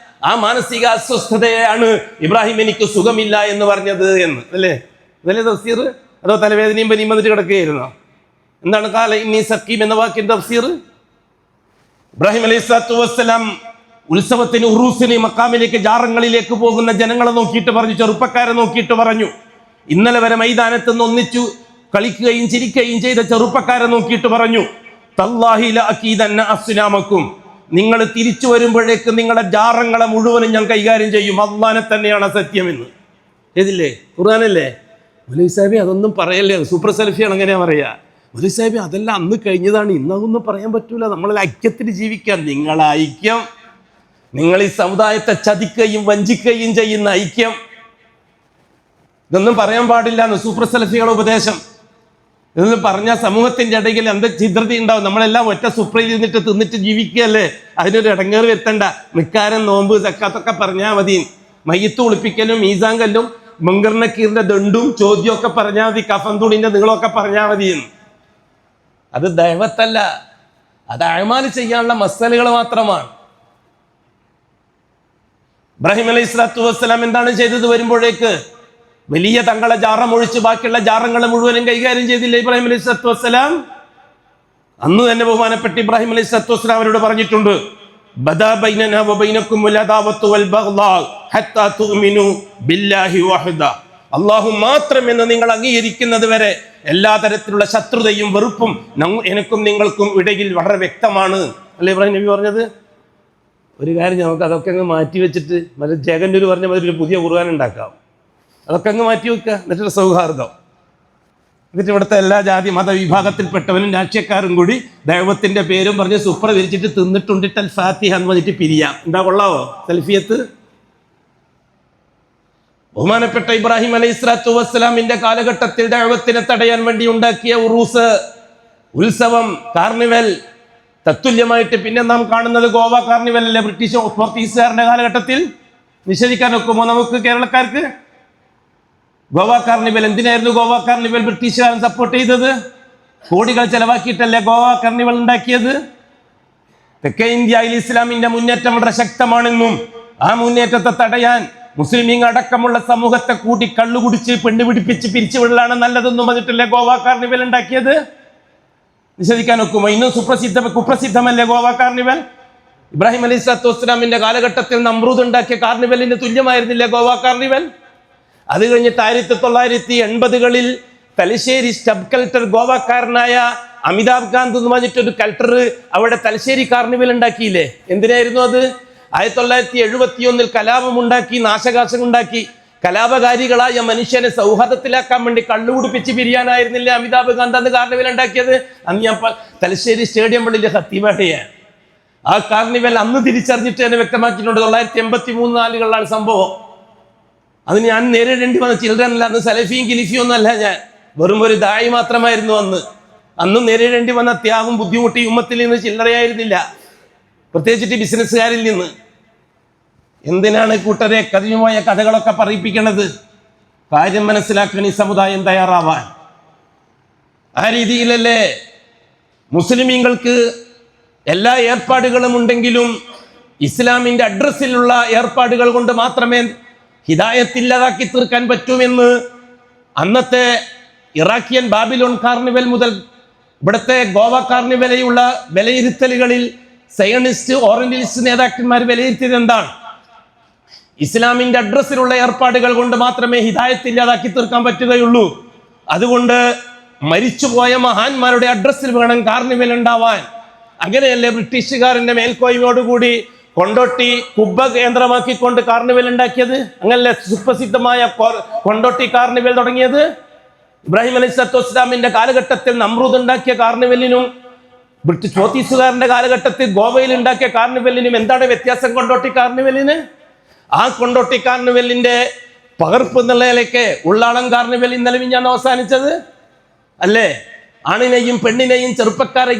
ആ മാനസിക അസ്വസ്ഥതയാണ് ഇബ്രാഹിം എനിക്ക് സുഖമില്ല എന്ന് പറഞ്ഞത് എന്ന്. അല്ലേ അതല്ലേ തഫ്സീർ? അതോ തലവേദനയും പനിയും വന്നിട്ട് കിടക്കുകയായിരുന്നോ? എന്താണ് കാല ഇന്നി സഖീം എന്ന വാക്കിന്റെ തഫ്സീർ? ഇബ്രാഹിം അലൈഹി സ്വലാത്തു വസ്സലാം ഉത്സവത്തിന് ഉറൂസിന് മക്കാമിലേക്ക് ജാറങ്ങളിലേക്ക് പോകുന്ന ജനങ്ങളെ നോക്കിയിട്ട് പറഞ്ഞു, ചെറുപ്പക്കാരെ നോക്കിയിട്ട് പറഞ്ഞു, ഇന്നലെ വരെ മൈതാനത്ത് നിന്ന് ഒന്നിച്ചു കളിക്കുകയും ചിരിക്കുകയും ചെയ്ത ചെറുപ്പക്കാരെ നോക്കിയിട്ട് പറഞ്ഞു, തല്ലാഹി ലഅകീദന്ന അസ്നാമക്കും, നിങ്ങൾ തിരിച്ചു വരുമ്പോഴേക്ക് നിങ്ങളുടെ ജാറങ്ങളെ മുഴുവനും ഞാൻ കൈകാര്യം ചെയ്യും, അള്ളാനെ തന്നെയാണ് സത്യമെന്ന്. ഏതില്ലേ? ഖുർആനല്ലേ? മൗലവി സാഹിബ് അതൊന്നും പറയല്ലേ, സൂപ്പർ സെൽഫിയാണ് അങ്ങനെയാ പറയാ. മൗലവി സാഹിബ് അതെല്ലാം അന്ന് കഴിഞ്ഞതാണ്, ഇന്നതൊന്നും പറയാൻ പറ്റൂല, നമ്മളെ ഐക്യത്തിൽ ജീവിക്കാം. നിങ്ങളെ ഐക്യം, നിങ്ങൾ ഈ സമുദായത്തെ ചതിക്കുകയും വഞ്ചിക്കുകയും ചെയ്യുന്ന ഐക്യം, ഇതൊന്നും പറയാൻ പാടില്ല എന്ന് സൂപ്പർ സെൽഫികളുടെ ഉപദേശം. ഇതൊന്നും പറഞ്ഞാൽ സമൂഹത്തിന്റെ ഇടയിൽ എന്ത് ഛിദ്രത ഉണ്ടാവും. നമ്മളെല്ലാം ഒറ്റ സുപ്രയിൽ നിന്നിട്ട് തിന്നിട്ട് ജീവിക്കുകയല്ലേ, അതിനൊരു ഇടങ്ങേറ് വരുത്തണ്ട. നിക്കാരൻ, നോമ്പ്, സക്കാത്തൊക്കെ പറഞ്ഞാൽ മതി. മയ്യത്ത് കുളിപ്പിക്കലും മീസാങ്കല്ലും മുങ്കർനക്കീറിന്റെ ദണ്ടും ചോദ്യമൊക്കെ പറഞ്ഞാൽ മതി, കഫൻ തുണിന്റെ നീളമൊക്കെ പറഞ്ഞാൽ മതി. അത് ദൈവത്തല്ല, അത് അഅ്മാല് ചെയ്യാനുള്ള മസലുകൾ മാത്രമാണ്. ഇബ്രാഹിം അലൈഹി സ്വലാത്തു വസ്സലാം എന്താണ് ചെയ്തത്? വരുമ്പോഴേക്ക് വലിയ തങ്ങളെ ജാറം ഒഴിച്ച് ബാക്കിയുള്ള ജാറങ്ങളെ മുഴുവനും കൈകാര്യം ചെയ്തില്ല ഇബ്രാഹിം അലൈഹി സ്വലാത്തു വസ്സലാം. അന്ന് തന്നെ ബഹുമാനപ്പെട്ട ഇബ്രാഹിം അലൈഹി സ്വലാത്തു വസ്സലാം അവരോട് പറഞ്ഞിട്ടുണ്ട്, ബദാ ബൈനനാ വബൈനകും വൽഅദാവത്തു വൽബഗ്ദാ ഹത്താ തുഅ്മിനു ബില്ലാഹി വഹദ, അല്ലാഹു മാത്രം എന്ന് നിങ്ങൾ അംഗീകരിക്കുന്നത് വരെ എല്ലാ തരത്തിലുള്ള ശത്രുതയും വെറുപ്പും എനിക്കും നിങ്ങൾക്കും ഇടയിൽ വളരെ വ്യക്തമാണ് അല്ലേ ഇബ്രാഹിം നബി പറഞ്ഞത്. ഒരു കാര്യം, നമുക്ക് അതൊക്കെ അങ്ങ് മാറ്റി വെച്ചിട്ട് മറ്റേ ജഗന്നൂർ പറഞ്ഞ മാതിരി ഒരു പുതിയ ഖുർആൻ ഉണ്ടാക്കാം. അതൊക്കെ അങ്ങ് മാറ്റി വെക്കുക, എന്നിട്ടൊരു സൗഹാർദ്ദം. എന്നിട്ട് ഇവിടുത്തെ എല്ലാ ജാതി മത വിഭാഗത്തിൽപ്പെട്ടവനും രാഷ്ട്രീയക്കാരും കൂടി ദൈവത്തിന്റെ പേരും പറഞ്ഞ് സുപ്ര വിരിച്ചിട്ട് തിന്നിട്ടുണ്ടിട്ടൽ ഫാത്തിഹ എന്ന് പറഞ്ഞിട്ട് പിരിയാം. എന്താ കൊള്ളാവോ സെൽഫിയത്ത്? ബഹുമാനപ്പെട്ട ഇബ്രാഹിം അലൈഹി സ്വലാത്തു വസ്സലാമിന്റെ കാലഘട്ടത്തിൽ ദഅവത്തിനെ തടയാൻ വേണ്ടി ഉണ്ടാക്കിയ ഉറൂസ്, ഉത്സവം, കാർണിവൽ, തത്തുല്യമായിട്ട് പിന്നെ നാം കാണുന്നത് ഗോവ കാർണിവൽ അല്ലേ? പോർച്ചുഗീസുകാരുടെ കാലഘട്ടത്തിൽ നിഷേധിക്കാൻ ഒക്കുമോ നമുക്ക് കേരളക്കാർക്ക്? ഗോവ കാർണിവൽ എന്തിനായിരുന്നു ഗോവ കാർണിവൽ ബ്രിട്ടീഷുകാരൻ സപ്പോർട്ട് ചെയ്തത്? കോടികൾ ചെലവാക്കിയിട്ടല്ലേ ഗോവ കാർണിവൽ ഉണ്ടാക്കിയത്? തെക്കേ ഇന്ത്യയിൽ ഇസ്ലാമിന്റെ മുന്നേറ്റം വളരെ ശക്തമാണെന്നും ആ മുന്നേറ്റത്തെ തടയാൻ മുസ്ലിമീങ്ങൾ അടക്കമുള്ള സമൂഹത്തെ കൂട്ടി കള്ളുകുടിച്ച് പെണ്ണുപിടിപ്പിച്ച് പിരിച്ചുവിടലാണ് നല്ലതെന്നും പറഞ്ഞിട്ടല്ലേ ഗോവ കാർണിവൽ ഉണ്ടാക്കിയത്? നിഷേധിക്കാൻ ഒക്കുമോ? ഇന്നും കുപ്രസിദ്ധമല്ലേ ഗോവ കാർണിവൽ? ഇബ്രാഹിം അലൈഹി സ്വലാത്തു വസ്സലാമിന്റെ കാലഘട്ടത്തിൽ നമ്രൂദ് ഉണ്ടാക്കിയ കാർണിവലിന് തുല്യമായിരുന്നില്ലേ ഗോവ കാർണിവൽ? അത് കഴിഞ്ഞിട്ട് 1980കളിൽ തലശ്ശേരി സബ് കളക്ടർ ഗോവക്കാരനായ അമിതാഭ് കാന്ത് എന്ന് പറഞ്ഞിട്ടൊരു കലക്ടർ അവിടെ തലശ്ശേരി കാർണിവൽ ഉണ്ടാക്കിയില്ലേ? എന്തിനായിരുന്നു അത്? 1971 കലാപമുണ്ടാക്കി, നാശകാശമുണ്ടാക്കി, കലാപകാരികളായ മനുഷ്യനെ സൗഹാർദ്ദത്തിലാക്കാൻ വേണ്ടി കള്ളുകുടിപ്പിച്ച് പിരിയാനായിരുന്നില്ലേ അമിതാഭ് കാന്ത് അന്ന് കാർണിവൽ ഉണ്ടാക്കിയത്? അന്ന് ഞാൻ തലശ്ശേരി സ്റ്റേഡിയം പള്ളിയിലെ ഖത്തീബാടെയാണ്. ആ കാർണിവൽ അന്ന് തിരിച്ചറിഞ്ഞിട്ട് തന്നെ വ്യക്തമാക്കിയിട്ടുണ്ട്. 1983-4 സംഭവം. അത് ഞാൻ നേരിടേണ്ടി വന്ന ചിൽഡ്രനല്ല, അന്ന് സലഫിയും ഖിലിഫിയും ഒന്നല്ല, ഞാൻ വെറും ഒരു ദായി മാത്രമായിരുന്നു. അന്നും നേരിടേണ്ടി വന്ന ത്യാഗം ബുദ്ധിമുട്ടി ഉമ്മത്തിൽ നിന്ന് ചില്ലറയായിരുന്നില്ല. പ്രത്യേകിച്ചിട്ട് ബിസിനസ്സുകാരിൽ നിന്ന്. എന്തിനാണ് കൂട്ടരെ കതിഞ്ഞുപോയ കഥകളൊക്കെ പറയിപ്പിക്കണത്? കാര്യം മനസ്സിലാക്കാൻ ഈ സമുദായം തയ്യാറാവാൻ. ആ രീതിയിലല്ലേ മുസ്ലിമീങ്ങൾക്ക് എല്ലാ ഏർപ്പാടുകളും ഉണ്ടെങ്കിലും ഇസ്ലാമിൻ്റെ അഡ്രസ്സിലുള്ള ഏർപ്പാടുകൾ കൊണ്ട് മാത്രമേ ഹിദായത്തില്ലാതാക്കി തീർക്കാൻ പറ്റുമെന്ന് അന്നത്തെ ഇറാഖിയൻ ബാബിലോൺ കാർണിവൽ മുതൽ ഇവിടുത്തെ ഗോവ കാർണിവലെയുള്ള വിലയിരുത്തലുകളിൽ സയണിസ്റ്റ് ഓറിയന്റലിസ്റ്റ് നേതാക്കന്മാർ വിലയിരുത്തിയത് എന്താണ്? ഇസ്ലാമിൻ്റെ അഡ്രസ്സിലുള്ള ഏർപ്പാടുകൾ കൊണ്ട് മാത്രമേ ഹിദായത്തില്ലാതാക്കി തീർക്കാൻ പറ്റുകയുള്ളൂ. അതുകൊണ്ട് മരിച്ചുപോയ മഹാന്മാരുടെ അഡ്രസ്സിൽ വേണം കാർണിവൽ ഉണ്ടാവാൻ. അങ്ങനെയല്ലേ ബ്രിട്ടീഷുകാരൻ്റെ മേൽക്കോയ്മയോടുകൂടി കൊണ്ടോട്ടി കുബ്ബ കേന്ദ്രമാക്കിക്കൊണ്ട് കാർണിവൽ ഉണ്ടാക്കിയത്? അങ്ങനല്ലേ സുപ്രസിദ്ധമായ കൊണ്ടോട്ടി കാർണിവൽ തുടങ്ങിയത്? ഇബ്രാഹിം അലൈഹിസ്സലാത്തു വസ്സലാമിന്റെ കാലഘട്ടത്തിൽ നമ്രൂദ് ഉണ്ടാക്കിയ കാർണിവലിനും ബ്രിട്ടീഷ് പോർച്ചുഗീസുകാരന്റെ കാലഘട്ടത്തിൽ ഗോവയിൽ ഉണ്ടാക്കിയ കാർണിവലിനും എന്താണ് വ്യത്യാസം? കൊണ്ടോട്ടി കാർണിവലിന് ആ കൊണ്ടോട്ടി കാർണിവലിന്റെ പകർപ്പ് നിലയിലേക്ക് ഉള്ളാളം കാർണിവൽ ഇന്നലെ മിഞ്ഞാന്ന് അവസാനിച്ചത് അല്ലേ? ആണിനെയും പെണ്ണിനെയും ചെറുപ്പക്കാരെയും